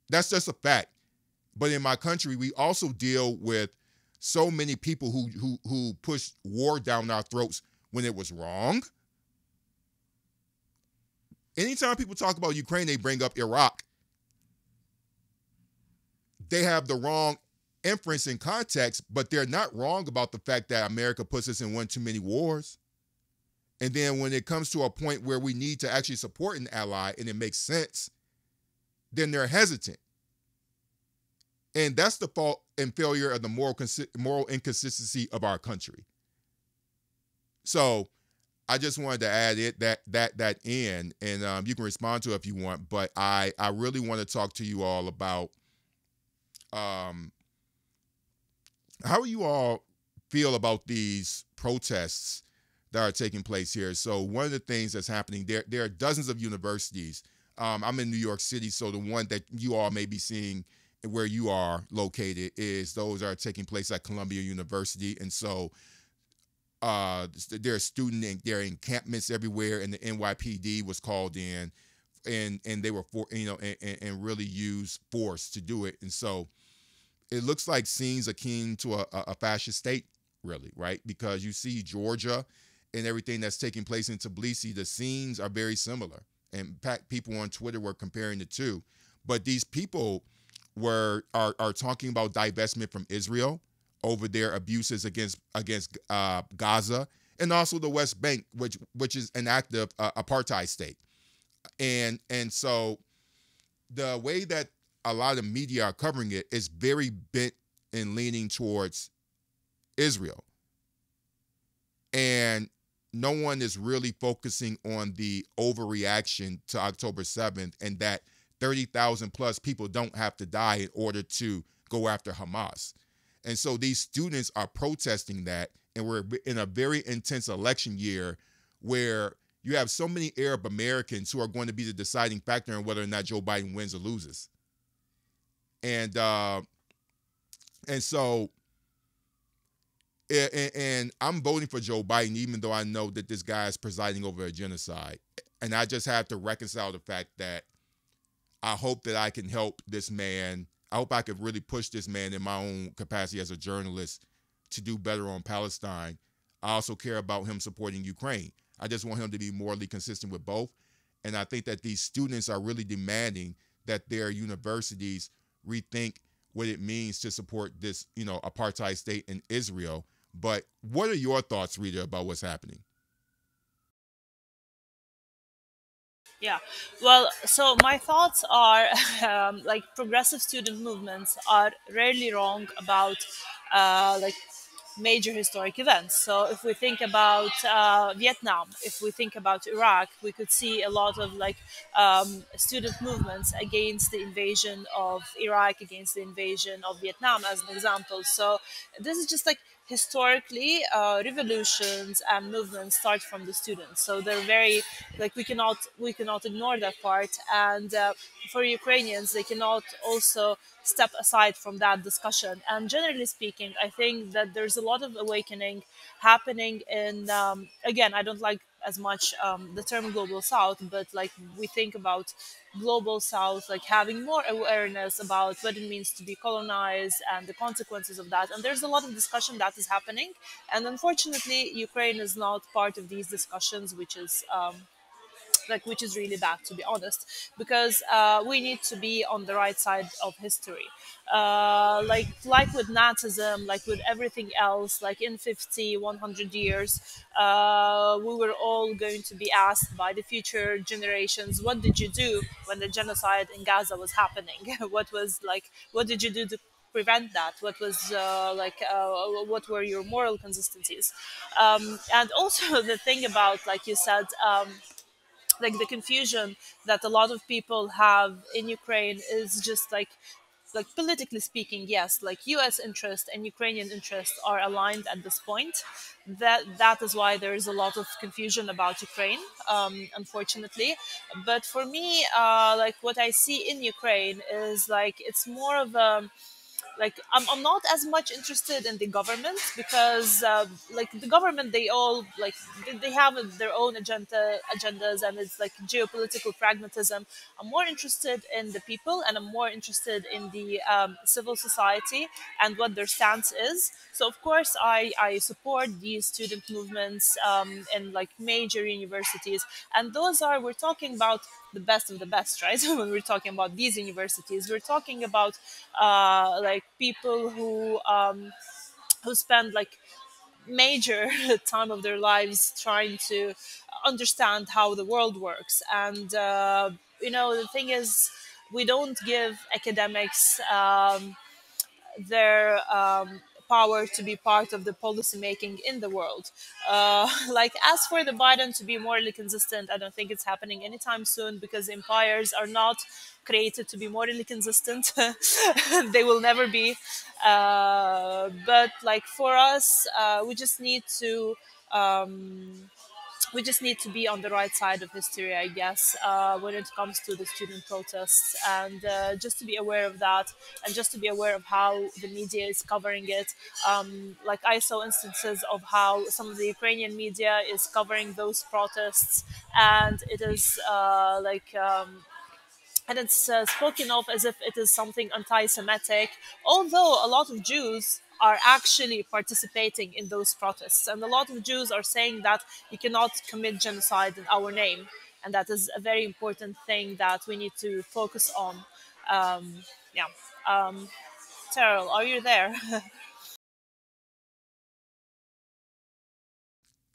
That's just a fact. But in my country, we also deal with so many people who pushed war down our throats when it was wrong. Anytime people talk about Ukraine, they bring up Iraq. They have the wrong inference in context, but they're not wrong about the fact that America puts us in one too many wars. And then when it comes to a point where we need to actually support an ally and it makes sense, then they're hesitant. And that's the fault and failure of the moral inconsistency of our country. So I just wanted to add that in, and you can respond to it if you want. But I really want to talk to you all about how you all feel about these protests that are taking place here. So one of the things that's happening there are dozens of universities. I'm in New York City, so the one that you all may be seeing where you are located is those are taking place at Columbia University, and so there are encampments everywhere, and the NYPD was called in, and they were and really used force to do it, and so it looks like scenes akin to a fascist state, really, right? Because you see Georgia and everything that's taking place in Tbilisi, the scenes are very similar, and in fact, people on Twitter were comparing the two, but these people are talking about divestment from Israel over their abuses against Gaza, and also the West Bank, which is an active apartheid state. And so the way that a lot of media are covering it is very bent and leaning towards Israel. And no one is really focusing on the overreaction to October 7th and that 30,000 plus people don't have to die in order to go after Hamas. And so these students are protesting that, and we're in a very intense election year where you have so many Arab Americans who are going to be the deciding factor in whether or not Joe Biden wins or loses. And so I'm voting for Joe Biden, even though I know that this guy is presiding over a genocide. And I just have to reconcile the fact that I hope that I can help this man. I hope I could really push this man in my own capacity as a journalist to do better on Palestine. I also care about him supporting Ukraine. I just want him to be morally consistent with both. And I think that these students are really demanding that their universities rethink what it means to support this, apartheid state in Israel. But what are your thoughts, Rita, about what's happening? Yeah, well, so my thoughts are like progressive student movements are rarely wrong about like major historic events. So if we think about Vietnam, if we think about Iraq, we could see a lot of like student movements against the invasion of Iraq, against the invasion of Vietnam, as an example. So this is just like historically revolutions and movements start from the students, so they're very like we cannot ignore that part. And for Ukrainians, they cannot also step aside from that discussion. And generally speaking, I think that there's a lot of awakening happening in again, I don't like as much the term global south, but like we think about global south, like having more awareness about what it means to be colonized and the consequences of that. And there's a lot of discussion that is happening, and unfortunately Ukraine is not part of these discussions, which is like, which is really bad, to be honest, because we need to be on the right side of history. Like with Nazism, like with everything else, like in 50, 100 years, we were all going to be asked by the future generations, what did you do when the genocide in Gaza was happening? What did you do to prevent that? What were your moral consistencies? And also the thing about, like you said, like the confusion that a lot of people have in Ukraine is just like politically speaking, yes, like U.S. interest and Ukrainian interest are aligned at this point. That is why there is a lot of confusion about Ukraine, unfortunately. But for me, like what I see in Ukraine is like it's more of a like I'm not as much interested in the government because like the government, they all like they have their own agendas, and it's like geopolitical pragmatism. I'm more interested in the people, and I'm more interested in the civil society and what their stance is. So of course I support these student movements in like major universities, and those are, we're talking about the best of the best, right? When we're talking about these universities, we're talking about like people who spend like major time of their lives trying to understand how the world works. And the thing is, we don't give academics their power to be part of the policy making in the world. Like, as for the Biden to be morally consistent, I don't think it's happening anytime soon, because empires are not created to be morally consistent. They will never be. But like for us, we just need to be on the right side of history, I guess, when it comes to the student protests, and just to be aware of that, and just to be aware of how the media is covering it. Like, I saw instances of how some of the Ukrainian media is covering those protests, and it is and it's spoken of as if it is something anti-Semitic, although a lot of Jews are actually participating in those protests, and a lot of Jews are saying that you cannot commit genocide in our name, and that is a very important thing that we need to focus on. Yeah, Terrell, are you there?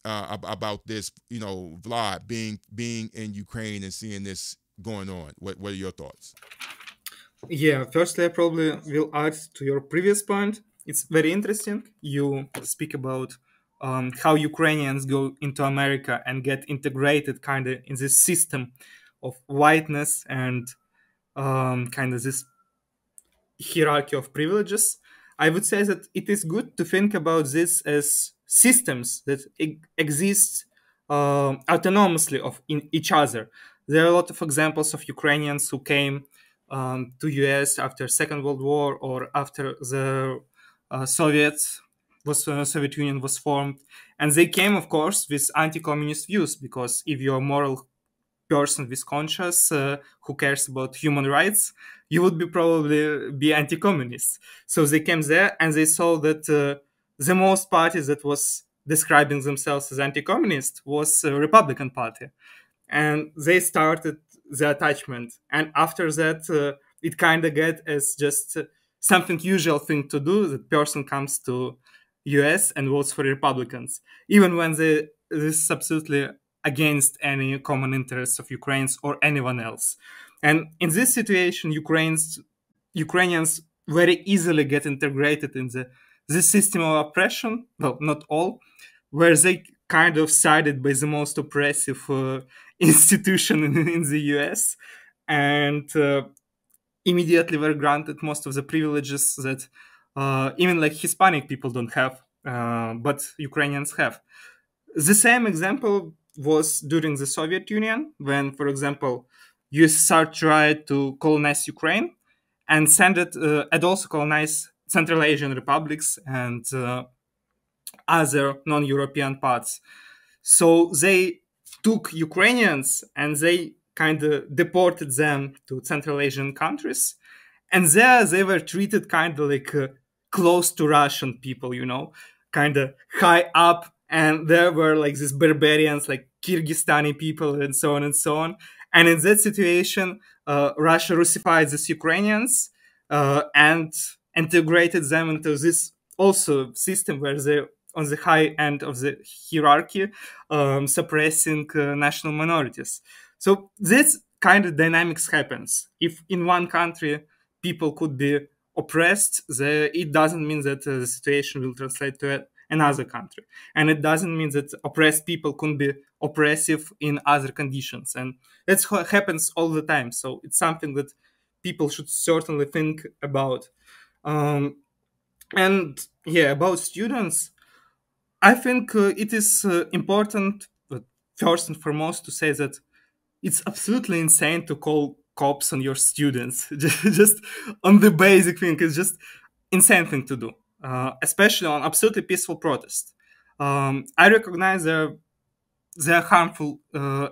About this, Vlad being in Ukraine and seeing this going on. What are your thoughts? Yeah, firstly, I probably will add to your previous point. It's very interesting. You speak about how Ukrainians go into America and get integrated kind of in this system of whiteness and kind of this hierarchy of privileges. I would say that it is good to think about this as systems that exist autonomously of in each other. There are a lot of examples of Ukrainians who came to US after Second World War or after the Soviet Union was formed, and they came, of course, with anti-communist views, because if you're a moral person with conscience who cares about human rights, you would be probably be anti-communist. So they came there and they saw that the most party that was describing themselves as anti-communist was a Republican Party, and they started the attachment. And after that, it kind of get as just something usual thing to do. That person comes to US and votes for Republicans, even when this is absolutely against any common interests of Ukrainians or anyone else. And in this situation, Ukrainians very easily get integrated in this system of oppression. Well, not all, where they kind of sided by the most oppressive institution in the US, and immediately were granted most of the privileges that even like Hispanic people don't have, but Ukrainians have. The same example was during the Soviet Union, when, for example, USSR tried to colonize Ukraine and send it, and also colonize Central Asian republics and other non-European parts. So they took Ukrainians and they kind of deported them to Central Asian countries, and there they were treated kind of like close to Russian people, kind of high up, and there were like these barbarians like Kyrgyzstani people, and so on and so on. And in that situation, Russia Russified these Ukrainians and integrated them into this also system where they on the high end of the hierarchy, suppressing national minorities. So this kind of dynamics happens. If in one country people could be oppressed, it doesn't mean that the situation will translate to another country. And it doesn't mean that oppressed people can be oppressive in other conditions. And that's what happens all the time. So it's something that people should certainly think about. And yeah, about students, I think it is important, first and foremost, to say that it's absolutely insane to call cops on your students. Just on the basic thing, it's just insane thing to do, especially on absolutely peaceful protest. I recognize there are harmful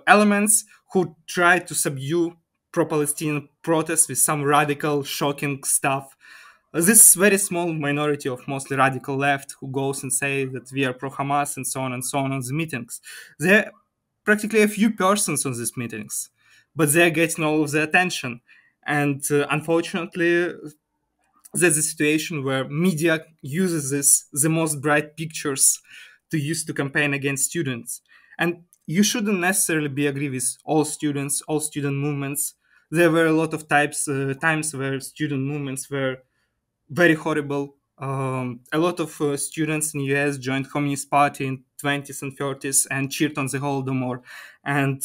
elements who try to subdue pro-Palestinian protests with some radical, shocking stuff. This very small minority of mostly radical left who goes and say that we are pro-Hamas and so on on the meetings. There are practically a few persons on these meetings, but they're getting all of the attention. And unfortunately, there's a situation where media uses the most bright pictures to use to campaign against students. And you shouldn't necessarily be agree with all students, all student movements. There were a lot of times where student movements were very horrible. A lot of students in the US joined Communist Party in 20s and 30s and cheered on the Holodomor. And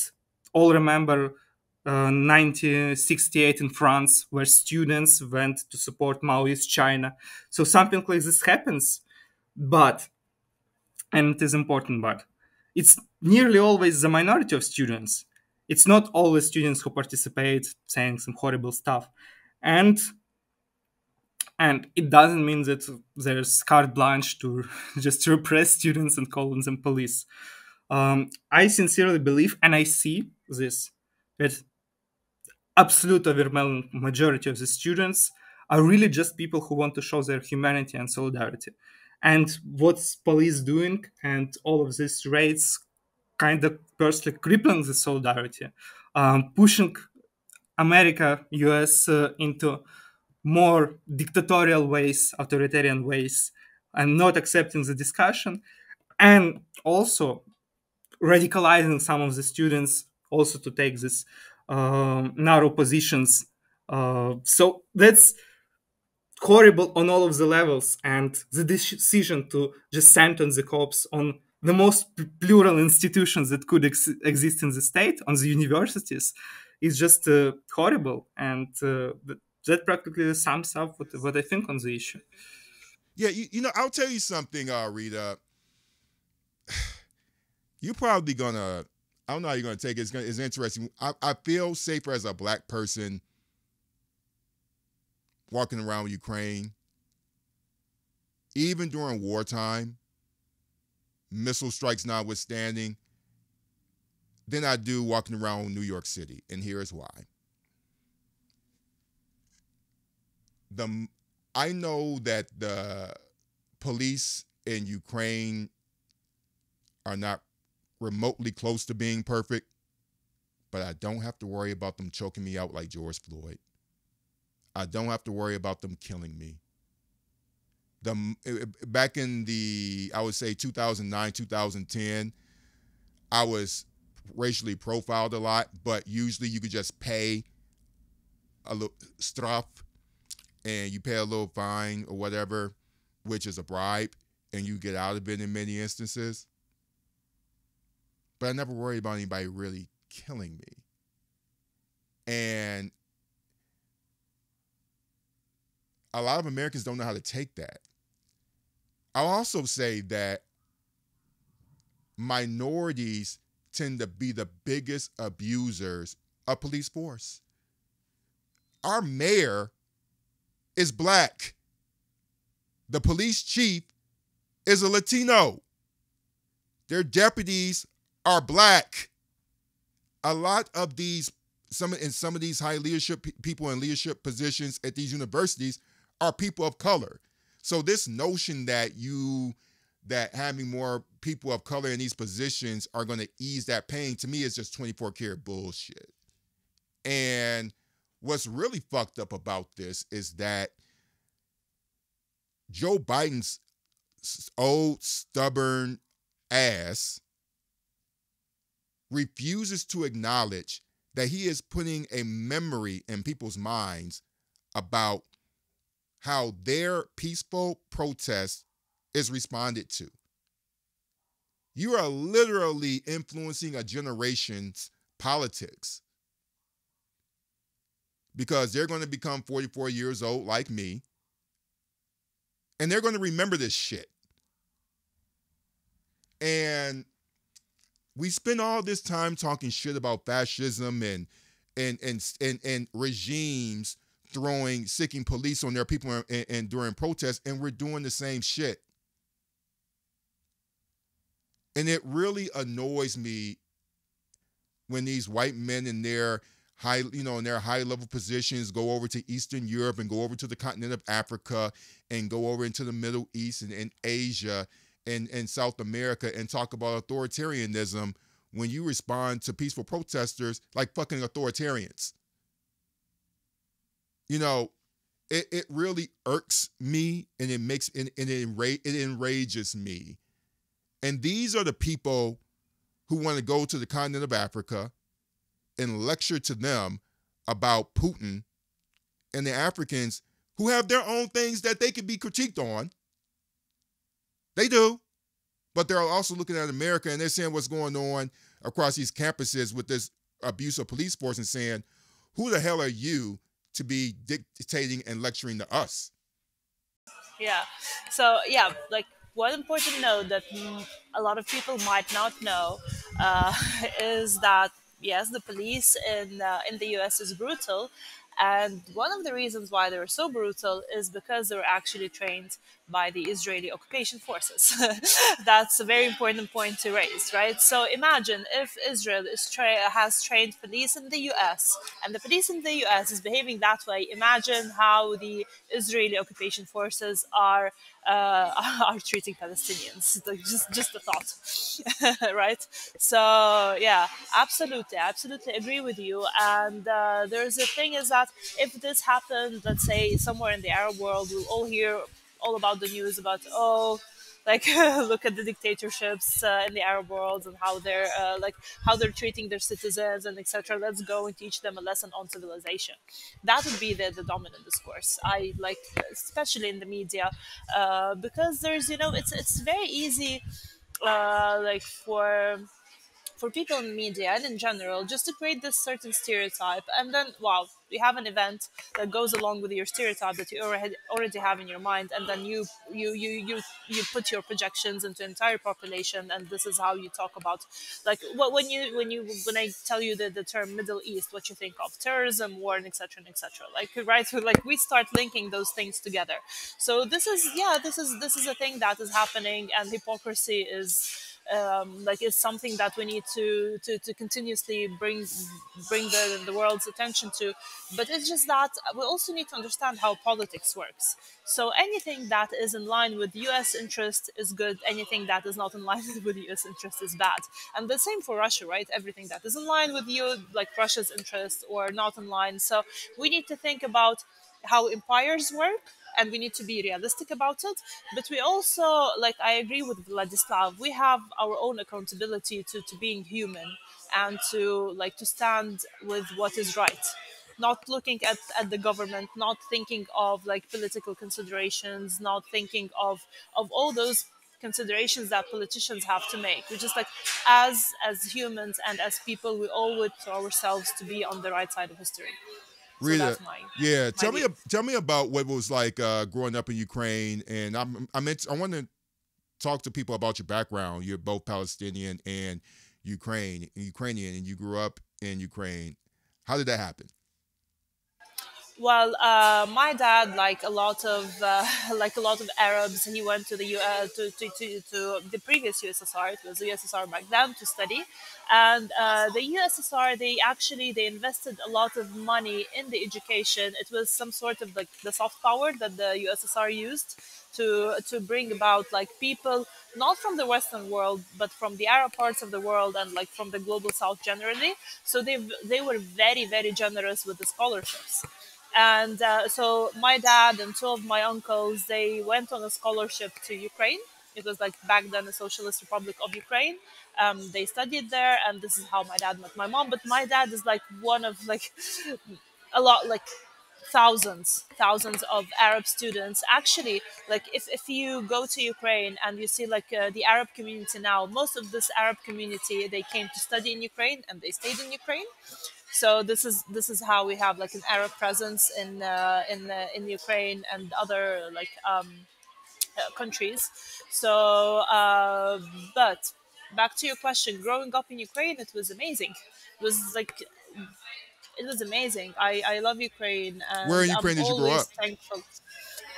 all remember 1968 in France, where students went to support Maoist China. So something like this happens, but, and it is important, but it's nearly always the minority of students. It's not always students who participate saying some horrible stuff. And it doesn't mean that there's carte blanche to just repress students and call them police. I sincerely believe, and I see this, that absolute overwhelming majority of the students are really just people who want to show their humanity and solidarity. And what's police doing and all of these raids kind of personally crippling the solidarity, pushing America, US into more dictatorial ways, authoritarian ways, and not accepting the discussion, and also radicalizing some of the students also to take this narrow positions. So that's horrible on all of the levels, and the decision to just sentence the cops on the most plural institutions that could exist in the state, on the universities, is just horrible, and that practically sums up what I think on the issue. Yeah, you know, I'll tell you something, Rita. You're probably gonna, I don't know how you're gonna take it. It's interesting. I feel safer as a black person walking around Ukraine, even during wartime, missile strikes notwithstanding, than I do walking around New York City. And here's why. I know that the police in Ukraine are not remotely close to being perfect, but I don't have to worry about them choking me out like George Floyd. I don't have to worry about them killing me. Back in I would say 2009, 2010, I was racially profiled a lot, but usually you could just pay a little straf, and you pay a little fine or whatever, which is a bribe, and you get out of it in many instances. But I never worry about anybody really killing me. And a lot of Americans don't know how to take that. I'll also say that minorities tend to be the biggest abusers of police force. Our mayor is black. The police chief is a Latino. Their deputies are black. A lot of these, some of these high leadership people in leadership positions at these universities are people of color. So this notion that you that having more people of color in these positions are going to ease that pain, to me, is just 24 karat bullshit. And what's really fucked up about this is that Joe Biden's old, stubborn ass refuses to acknowledge that he is putting a memory in people's minds about how their peaceful protest is responded to. You are literally influencing a generation's politics, because they're going to become 44 years old like me, and they're going to remember this shit. And we spend all this time talking shit about fascism and regimes sicking police on their people and during protests, and we're doing the same shit. And it really annoys me when these white men in their high level positions go over to Eastern Europe and go over to the continent of Africa and go over into the Middle East and Asia and South America and talk about authoritarianism when you respond to peaceful protesters like fucking authoritarians. You know, it really irks me, and it enrages me. And these are the people who want to go to the continent of Africa and lecture to them about Putin, and the Africans who have their own things that they can be critiqued on. They do. But they're also looking at America and they're saying what's going on across these campuses with this abuse of police force and saying, who the hell are you to be dictating and lecturing to us? Yeah. So yeah, like one important note that a lot of people might not know is that yes, the police in the U.S. is brutal, and one of the reasons why they're so brutal is because they're actually trained by the Israeli occupation forces. That's a very important point to raise, right? So imagine if Israel has trained police in the US, and the police in the US is behaving that way. Imagine how the Israeli occupation forces are are treating Palestinians. Like, just a thought, right? So yeah, absolutely agree with you. And there's a thing is that if this happened, let's say somewhere in the Arab world, we'll all hear all about the news about like look at the dictatorships in the Arab world and how they're treating their citizens and etc. Let's go and teach them a lesson on civilization. That would be the dominant discourse. I like, especially in the media, because there's it's very easy like for people in media and in general just to create this certain stereotype, and then wow, you have an event that goes along with your stereotype that you already have in your mind, and then you put your projections into entire population, and this is how you talk about, like, when I tell you the term Middle East, what you think of: terrorism, war, and etc. like, right? So, like, we start linking those things together. So this is a thing that is happening, and hypocrisy is like, is something that we need to continuously bring the world's attention to. But it's just that we also need to understand how politics works. So anything that is in line with US interest is good, anything that is not in line with US interest is bad. And the same for Russia, right? Everything that is in line with like Russia's interest or not in line. So we need to think about how empires work, and we need to be realistic about it. But we also, like, I agree with Vladislav, we have our own accountability to being human, and to stand with what is right, not looking at the government, not thinking of like political considerations, not thinking of all those considerations that politicians have to make. We just, like, as humans and as people, we owe it to ourselves to be on the right side of history. So Rita, that's my tell me about what it was like growing up in Ukraine, and I want to talk to people about your background. You're both Palestinian and Ukrainian, and you grew up in Ukraine. How did that happen? Well, my dad, like a lot of Arabs, he went to the to the previous USSR. It was the USSR back then, to study, and the USSR, they invested a lot of money in the education. It was some sort of like the soft power that the USSR used. to bring about like people not from the Western world but from the Arab parts of the world and like from the global South generally. So they were very very generous with the scholarships. And so my dad and two of my uncles, they went on a scholarship to Ukraine. It was like back then the Socialist Republic of Ukraine. They studied there, and this is how my dad met my mom. But my dad is like one of like a lot, like thousands of Arab students. Actually, like if you go to Ukraine and you see like the Arab community now, most of this Arab community, they came to study in Ukraine and they stayed in Ukraine. So this is how we have like an Arab presence in Ukraine and other like countries. So, but back to your question, growing up in Ukraine, it was amazing. It was like it was amazing. I love Ukraine, Where and in I'm Ukraine did you grow always up? thankful.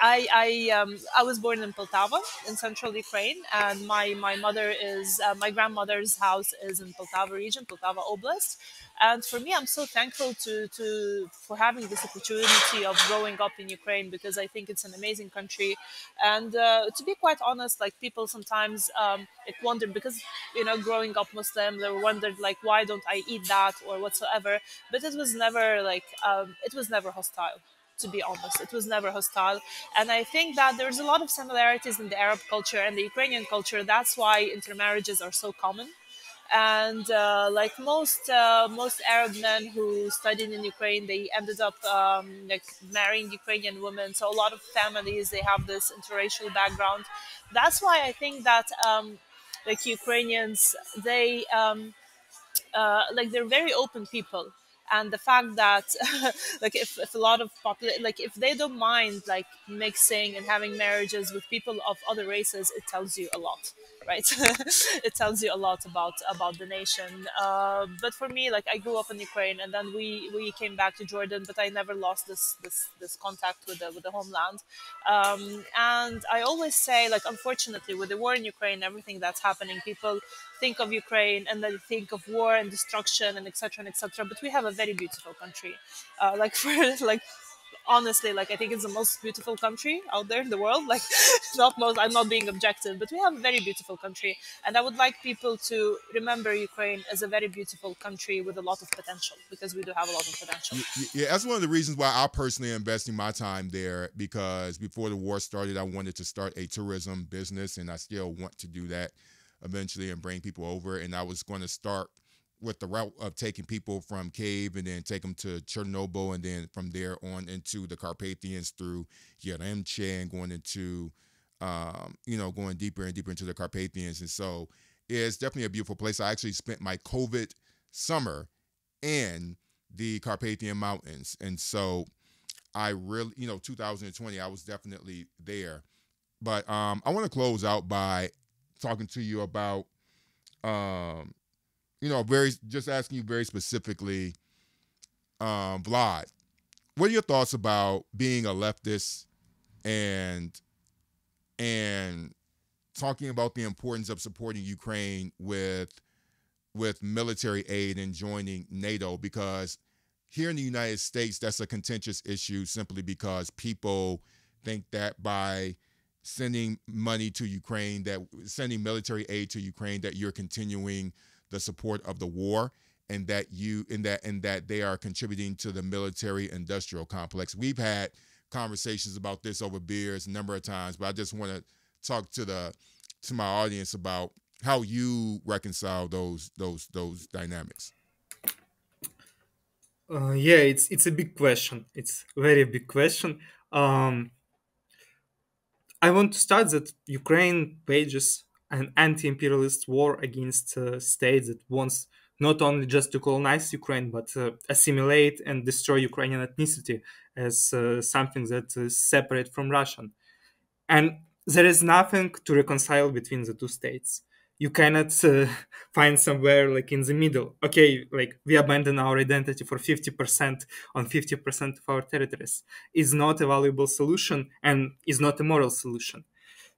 I was born in Poltava in central Ukraine, and my mother is my grandmother's house is in Poltava region, Poltava Oblast. And for me, I'm so thankful to for having this opportunity of growing up in Ukraine, because I think it's an amazing country. And to be quite honest, like people sometimes like wonder, because growing up Muslim, they wondered like why don't I eat that or whatsoever. But it was never like it was never hostile, to be honest. It was never hostile. And I think that there's a lot of similarities in the Arab culture and the Ukrainian culture. That's why intermarriages are so common. And like most Arab men who studied in Ukraine, they ended up like marrying Ukrainian women. So a lot of families, they have this interracial background. That's why I think that like Ukrainians, they like they're very open people. And the fact that like if a lot of like if they don't mind like mixing and having marriages with people of other races, it tells you a lot, right? It tells you a lot about the nation. But for me, like I grew up in Ukraine, and then we came back to Jordan, but I never lost this contact with the homeland. And I always say, like, unfortunately, with the war in Ukraine, everything that's happening, people think of Ukraine and then think of war and destruction and etc. and etc. But we have a very beautiful country. Like for like honestly, like I think it's the most beautiful country out there in the world. Like not most, I'm not being objective, but we have a very beautiful country, and I would like people to remember Ukraine as a very beautiful country with a lot of potential, because we do have a lot of potential. Yeah, that's one of the reasons why I personally am investing my time there, because before the war started, I wanted to start a tourism business, and I still want to do that eventually and bring people over. And I was going to start with the route of taking people from Kyiv and then take them to Chernobyl, and then from there on into the Carpathians through Yaremche and going into, going deeper and deeper into the Carpathians. And so it's definitely a beautiful place. I actually spent my COVID summer in the Carpathian Mountains. And so I really, 2020, I was definitely there. But I want to close out by talking to you about, just asking you very specifically, Vlad, what are your thoughts about being a leftist and talking about the importance of supporting Ukraine with military aid and joining NATO? Because here in the United States, that's a contentious issue, simply because people think that by sending money to Ukraine, that sending military aid to Ukraine, that you're continuing the support of the war, and that they are contributing to the military industrial complex. We've had conversations about this over beers a number of times, but I just want to talk to my audience about how you reconcile those dynamics. Yeah, it's a big question. It's a very big question. I want to start that Ukraine wages an anti-imperialist war against a state that wants not only just to colonize Ukraine, but assimilate and destroy Ukrainian ethnicity as something that is separate from Russian. And there is nothing to reconcile between the two states. You cannot find somewhere like in the middle. Okay, like we abandon our identity for 50% on 50% of our territories is not a valuable solution and is not a moral solution.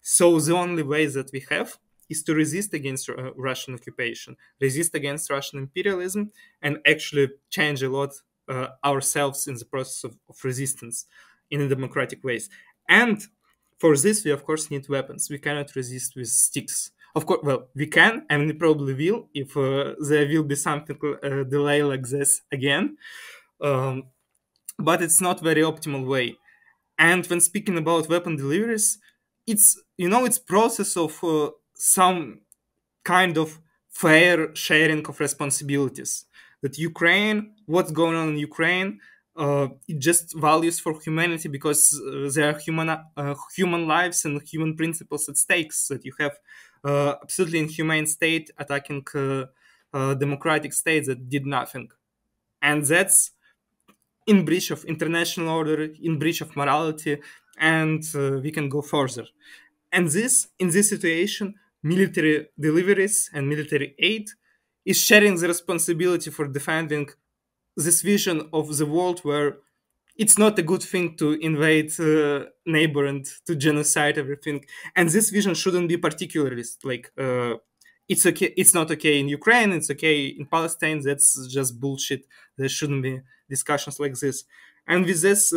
So the only way that we have is to resist against Russian occupation, resist against Russian imperialism, and actually change a lot ourselves in the process of resistance in a democratic ways. And For this, we of course need weapons. We cannot resist with sticks. Of course, well, we can, and we probably will if there will be something delay like this again. Um, but it's not very optimal way. And when speaking about weapon deliveries, it's process of some kind of fair sharing of responsibilities. That Ukraine, what's going on in Ukraine, it just values for humanity because there are human lives and human principles at stakes. That you have absolutely inhumane state attacking democratic states that did nothing, and that's in breach of international order, in breach of morality, and we can go further. And this, in this situation, military deliveries and military aid is sharing the responsibility for defending this vision of the world where it's not a good thing to invade neighbor and to genocide everything. And this vision shouldn't be particularist. Like it's okay, it's not okay in Ukraine, it's okay in Palestine. That's just bullshit. There shouldn't be discussions like this. And with this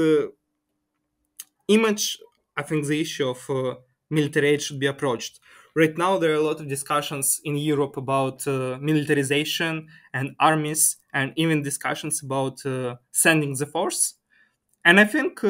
image, I think the issue of military aid should be approached. Right now, there are a lot of discussions in Europe about militarization and armies, and even discussions about sending the force. And I think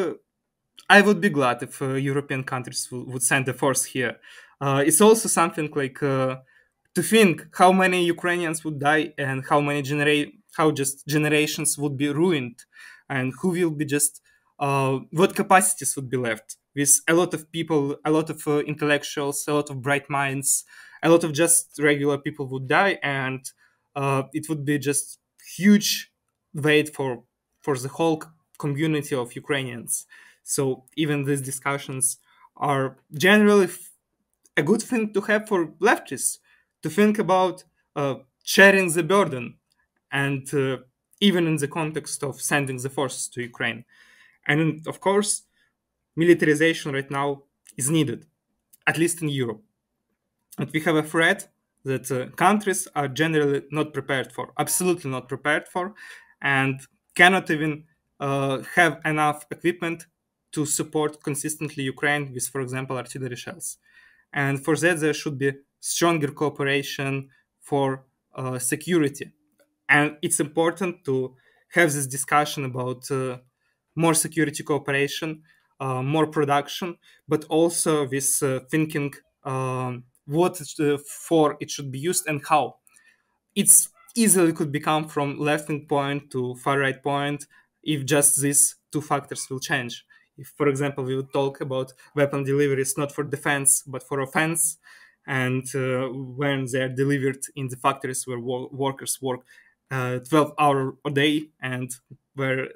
I would be glad if European countries would send a force here. It's also something like to think how many Ukrainians would die and how just generations would be ruined, and who will be just what capacities would be left with a lot of people, a lot of intellectuals, a lot of bright minds, a lot of just regular people would die, and it would be just huge weight for the whole community of Ukrainians. So even these discussions are generally a good thing to have for leftists to think about sharing the burden, and even in the context of sending the forces to Ukraine. And of course, militarization right now is needed, at least in Europe. And we have a threat that countries are generally not prepared for, absolutely not prepared for, and cannot even have enough equipment to support consistently Ukraine with, for example, artillery shells. And for that, there should be stronger cooperation for security. And it's important to have this discussion about more security cooperation, more production, but also with thinking what for it should be used and how. It's easily could become from left wing point to far right point if just these two factors will change. If, for example, we would talk about weapon deliveries not for defense but for offense, and when they're delivered in the factories where workers work 12 hours a day and where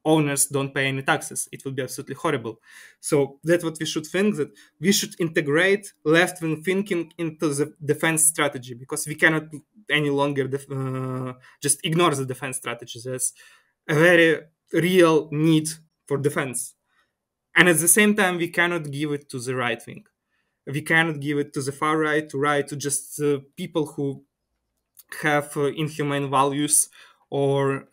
owners don't pay any taxes, it will be absolutely horrible. So that's what we should think, that we should integrate left-wing thinking into the defense strategy, because we cannot any longer just ignore the defense strategy. There's a very real need for defense, and at the same time we cannot give it to the right wing. We cannot give it to the far right, to just people who have inhumane values or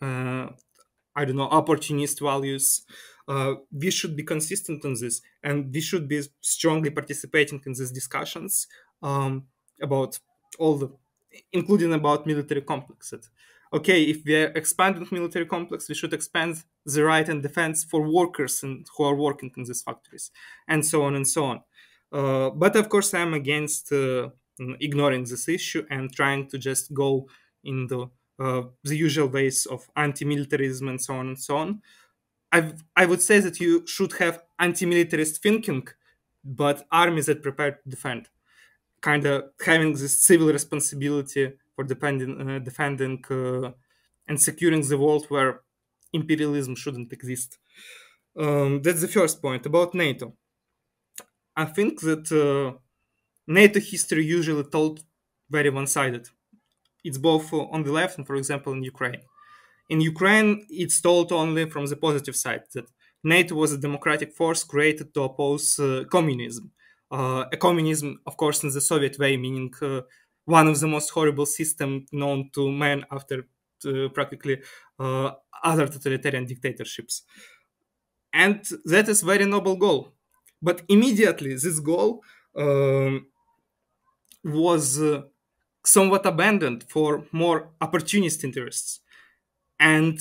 I don't know, opportunist values. We should be consistent on this, and we should be strongly participating in these discussions about all the, including about military complexes. Okay, if we are expanding military complex, we should expand the right and defense for workers and who are working in these factories, and so on and so on. But of course, I'm against ignoring this issue and trying to just go into the usual ways of anti-militarism and so on and so on. I would say that you should have anti-militarist thinking, but armies that prepare to defend, kind of having this civil responsibility for defending and securing the world where imperialism shouldn't exist. That's the first point. About NATO, I think that NATO history usually told very one-sided. It's both on the left and, for example, in Ukraine. In Ukraine, it's told only from the positive side that NATO was a democratic force created to oppose communism. A communism, of course, in the Soviet way, meaning one of the most horrible systems known to man after practically other totalitarian dictatorships. And that is a very noble goal. But immediately, this goal was somewhat abandoned for more opportunist interests. And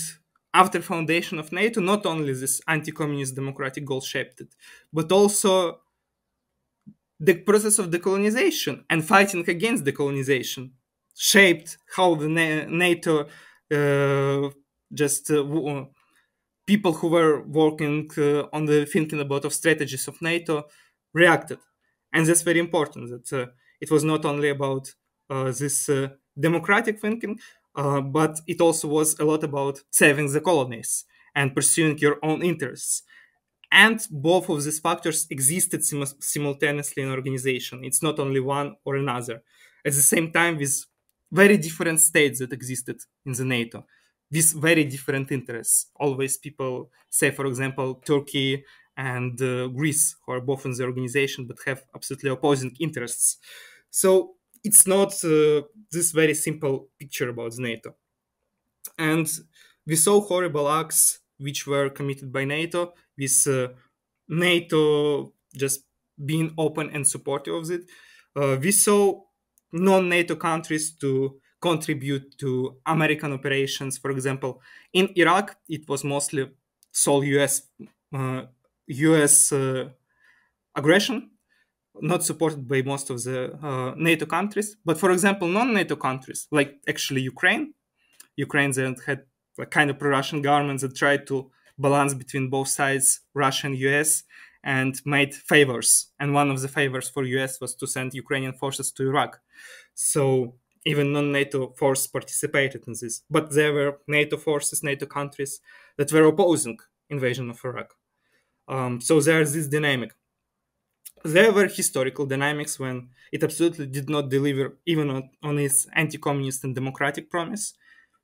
after foundation of NATO, not only this anti-communist democratic goal shaped it, but also the process of decolonization and fighting against decolonization shaped how the NATO just people who were working on the thinking about of strategies of NATO reacted, and that's very important. That it was not only about this democratic thinking, but it also was a lot about saving the colonies and pursuing your own interests. And both of these factors existed simultaneously in organization. It's not only one or another. At the same time, with very different states that existed in the NATO, with very different interests. Always people say, for example, Turkey and Greece, who are both in the organization but have absolutely opposing interests. So it's not this very simple picture about the NATO. And we saw horrible acts which were committed by NATO, with NATO just being open and supportive of it. We saw non-NATO countries to contribute to American operations. For example, in Iraq, it was mostly sole US aggression, not supported by most of the NATO countries. But for example, non-NATO countries, like actually Ukraine that had a kind of pro-Russian government that tried to balance between both sides, Russia and US, and made favors. And one of the favors for US was to send Ukrainian forces to Iraq. So even non-NATO forces participated in this. But there were NATO forces, NATO countries that were opposing invasion of Iraq. So there's this dynamic. There were historical dynamics when it absolutely did not deliver even on its anti-communist and democratic promise.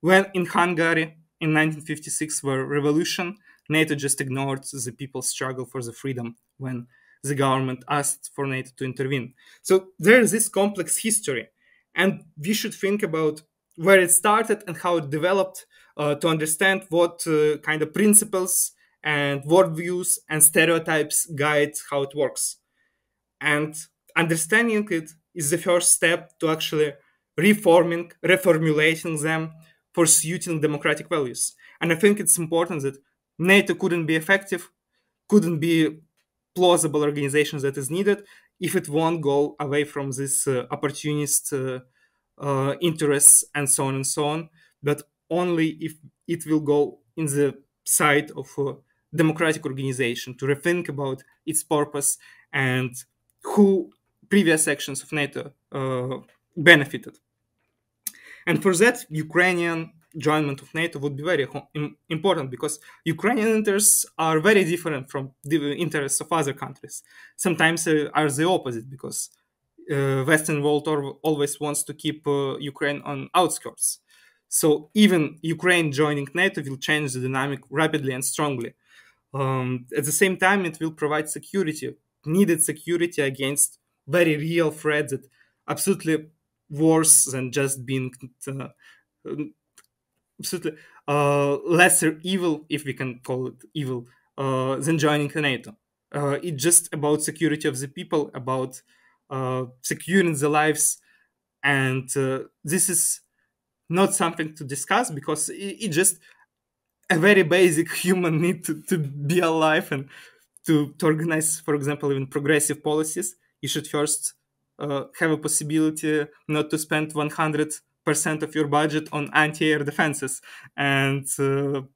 When in Hungary in 1956 were revolution, NATO just ignored the people's struggle for the freedom when the government asked for NATO to intervene. So there is this complex history, and we should think about where it started and how it developed to understand what kind of principles and worldviews and stereotypes guide how it works. And understanding it is the first step to actually reformulating them for suiting democratic values. And I think it's important that NATO couldn't be effective, couldn't be plausible organization that is needed if it won't go away from this opportunist interests and so on, but only if it will go in the side of a democratic organization to rethink about its purpose and who previous actions of NATO benefited. And for that, Ukrainian joinement of NATO would be very important because Ukrainian interests are very different from the interests of other countries. Sometimes are the opposite because Western world always wants to keep Ukraine on outskirts. So even Ukraine joining NATO will change the dynamic rapidly and strongly. At the same time, it will provide security, needed security against very real threats that absolutely worse than just being absolutely lesser evil, if we can call it evil, than joining NATO. It's just about security of the people, about securing the lives, and this is not something to discuss because it's just a very basic human need to be alive and to organize, for example, even progressive policies. You should first have a possibility not to spend 100% of your budget on anti-air defenses and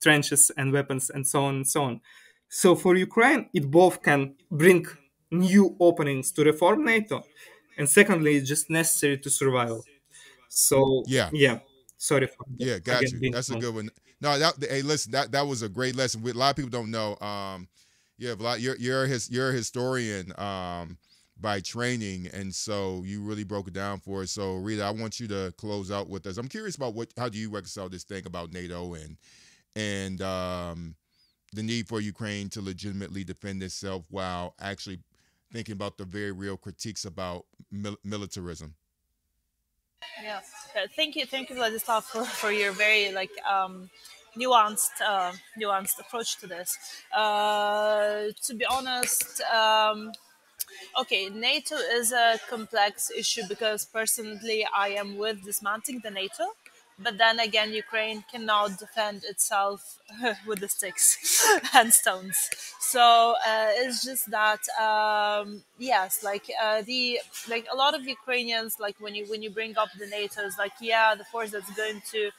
trenches and weapons and so on and so on. So for Ukraine, it both can bring new openings to reform NATO, and secondly, it's just necessary to survive. So Yeah. yeah, sorry for Yeah, got again you. being That's a long. good one. No, hey, listen, that was a great lesson. A lot of people don't know. Yeah, Vlad, you're a historian by training, and so you really broke it down for us. So, Rita, I want you to close out with us. I'm curious about how do you reconcile this thing about NATO and the need for Ukraine to legitimately defend itself while actually thinking about the very real critiques about militarism. Yeah. Thank you, Vladislav, for your very nuanced approach to this. To be honest, okay, NATO is a complex issue because personally I am with dismantling the NATO. But then again, Ukraine cannot defend itself with the sticks and stones. So it's just that yes, like a lot of Ukrainians, like when you bring up the NATO, is like, yeah, the force that's going to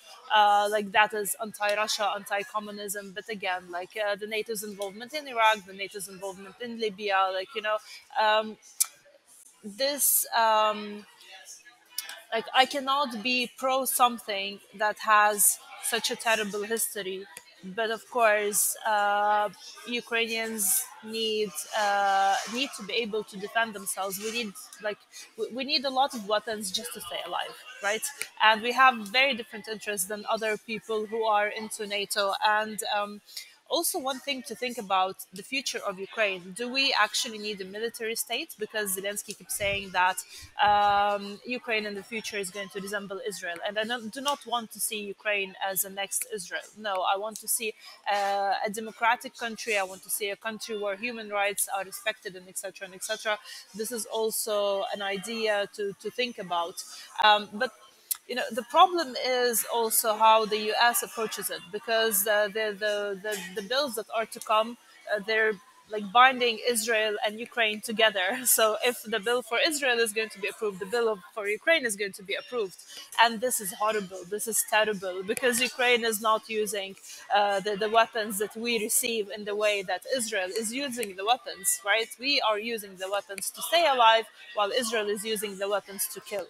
like that is anti-Russia, anti-communism. But again, like the NATO's involvement in Iraq, the NATO's involvement in Libya, like this like I cannot be pro something that has such a terrible history. But of course, Ukrainians need to be able to defend themselves. We need like we need a lot of weapons just to stay alive, right? And we have very different interests than other people who are into NATO. And also, one thing to think about the future of Ukraine. Do we actually need a military state? Because Zelensky keeps saying that Ukraine in the future is going to resemble Israel. And I do not want to see Ukraine as a next Israel. No, I want to see a democratic country. I want to see a country where human rights are respected, and etc. and etc. This is also an idea to think about. But the problem is also how the US approaches it, because the bills that are to come, they're like binding Israel and Ukraine together. So if the bill for Israel is going to be approved, the bill for Ukraine is going to be approved. And this is horrible. This is terrible, because Ukraine is not using the weapons that we receive in the way that Israel is using the weapons, right? We are using the weapons to stay alive, while Israel is using the weapons to kill.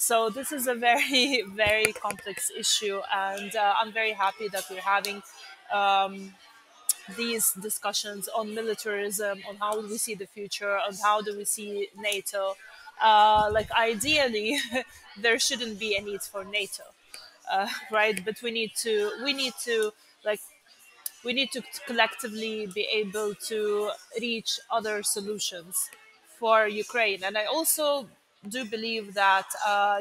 So this is a very, very complex issue, and I'm very happy that we're having these discussions on militarism, on how do we see the future, on how do we see NATO. Like ideally, there shouldn't be a need for NATO, right? But like we need to collectively be able to reach other solutions for Ukraine. And I also do believe that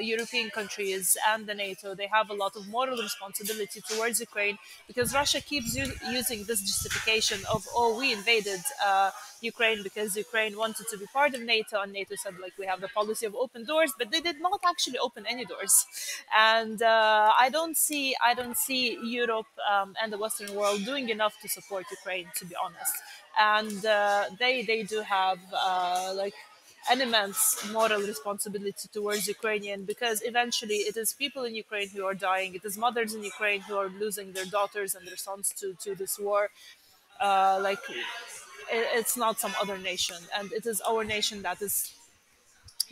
European countries and the NATO, they have a lot of moral responsibility towards Ukraine, because Russia keeps using this justification of, oh, we invaded Ukraine because Ukraine wanted to be part of NATO, and NATO said, like, we have the policy of open doors, but they did not actually open any doors. And I don't see Europe and the Western world doing enough to support Ukraine, to be honest. And they do have like an immense moral responsibility towards Ukrainian, because eventually it is people in Ukraine who are dying. It is mothers in Ukraine who are losing their daughters and their sons to this war. It's not some other nation, and it is our nation that is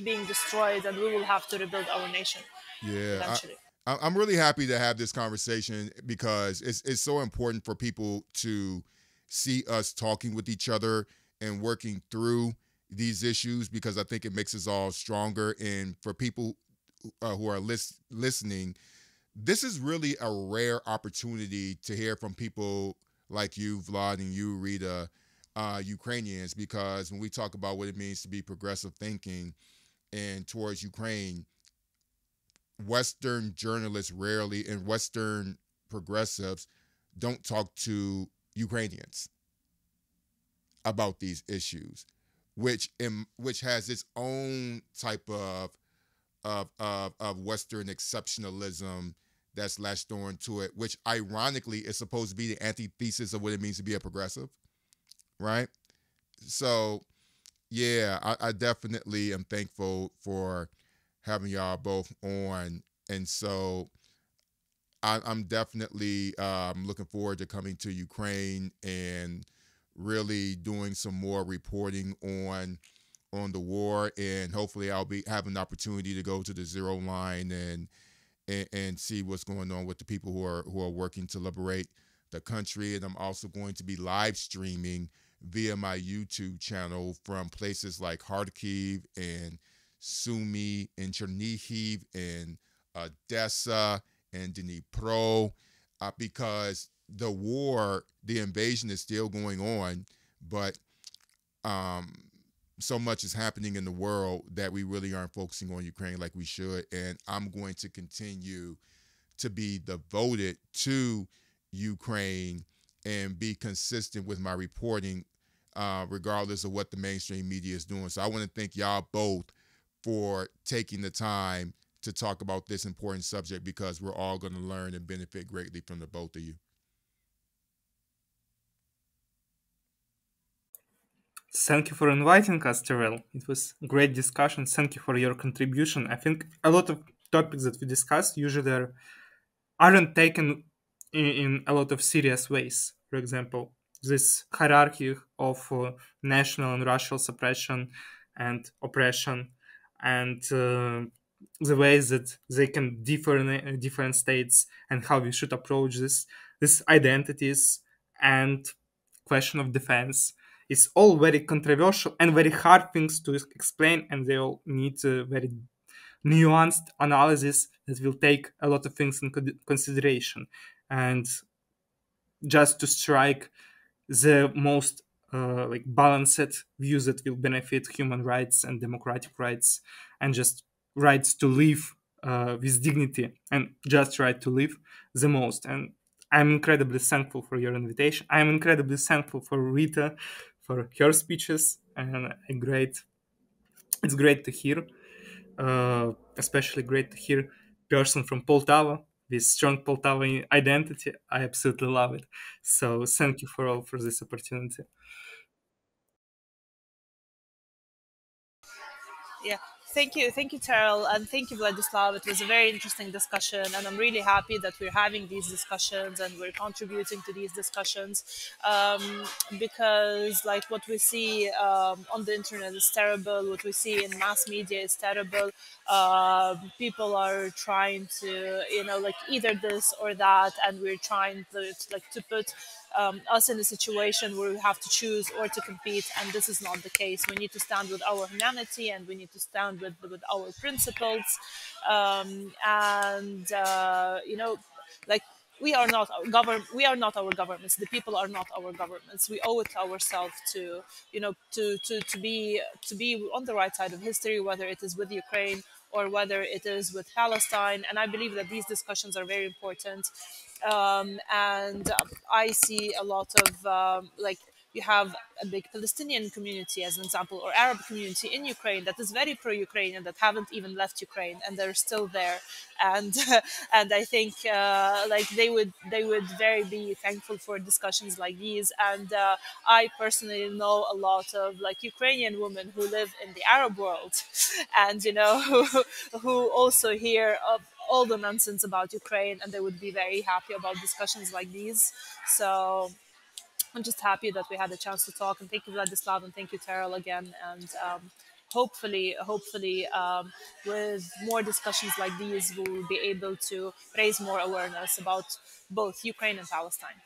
being destroyed, and we will have to rebuild our nation Yeah, eventually. I'm really happy to have this conversation, because it's so important for people to see us talking with each other and working through these issues, because I think it makes us all stronger. And for people who are listening, this is really a rare opportunity to hear from people like you, Vlad, and you, Rita, Ukrainians, because when we talk about what it means to be progressive thinking and towards Ukraine, Western journalists rarely, and Western progressives don't talk to Ukrainians about these issues, which has its own type of Western exceptionalism that's latched on to it, which ironically is supposed to be the antithesis of what it means to be a progressive, right? So, yeah, I definitely am thankful for having y'all both on. And so I'm definitely looking forward to coming to Ukraine and really doing some more reporting on the war. And hopefully I'll be having an opportunity to go to the Zero Line and see what's going on with the people who are working to liberate the country. And I'm also going to be live streaming via my YouTube channel from places like Kharkiv and Sumy and Chernihiv and Odessa and Dnipro, because the invasion is still going on, but so much is happening in the world that we really aren't focusing on Ukraine like we should. And I'm going to continue to be devoted to Ukraine and be consistent with my reporting, regardless of what the mainstream media is doing. So I want to thank y'all both for taking the time to talk about this important subject, because we're all going to learn and benefit greatly from the both of you. Thank you for inviting us, Terrell. It was a great discussion. Thank you for your contribution. I think a lot of topics that we discussed usually aren't taken in a lot of serious ways. For example, this hierarchy of national and racial suppression and oppression, and the ways that they can differ in different states, and how we should approach these identities and question of defense. It's all very controversial and very hard things to explain, and they all need very nuanced analysis that will take a lot of things in consideration, and just to strike the most like balanced views that will benefit human rights and democratic rights, and just rights to live with dignity, and just right to live the most. And I'm incredibly thankful for your invitation. I'm incredibly thankful for Rita for her speeches, and it's great to hear, especially great to hear person from Poltava with strong Poltava identity. I absolutely love it. So thank you for all for this opportunity. Yeah, thank you, Terrell, and thank you, Vladislav. It was a very interesting discussion, and I'm really happy that we're having these discussions and we're contributing to these discussions, because, like, what we see on the internet is terrible. What we see in mass media is terrible. People are trying to, like, either this or that, and we're trying to put us in a situation where we have to choose or to compete, and this is not the case. We need to stand with our humanity, and we need to stand with our principles, and like, we are not our governments. The people are not our governments. We owe it to ourselves to, to be on the right side of history, whether it is with Ukraine or whether it is with Palestine. And I believe that these discussions are very important. And I see a lot of, like, you have a big Palestinian community, as an example, or Arab community in Ukraine that is very pro-Ukrainian, that haven't even left Ukraine, and they're still there. And and I think, like, they would very be thankful for discussions like these. And I personally know a lot of, like, Ukrainian women who live in the Arab world, and who also hear of all the nonsense about Ukraine, and they would be very happy about discussions like these. So I'm just happy that we had a chance to talk. And thank you, Vladislav, and thank you, Terrell, again. And hopefully, with more discussions like these, we will be able to raise more awareness about both Ukraine and Palestine.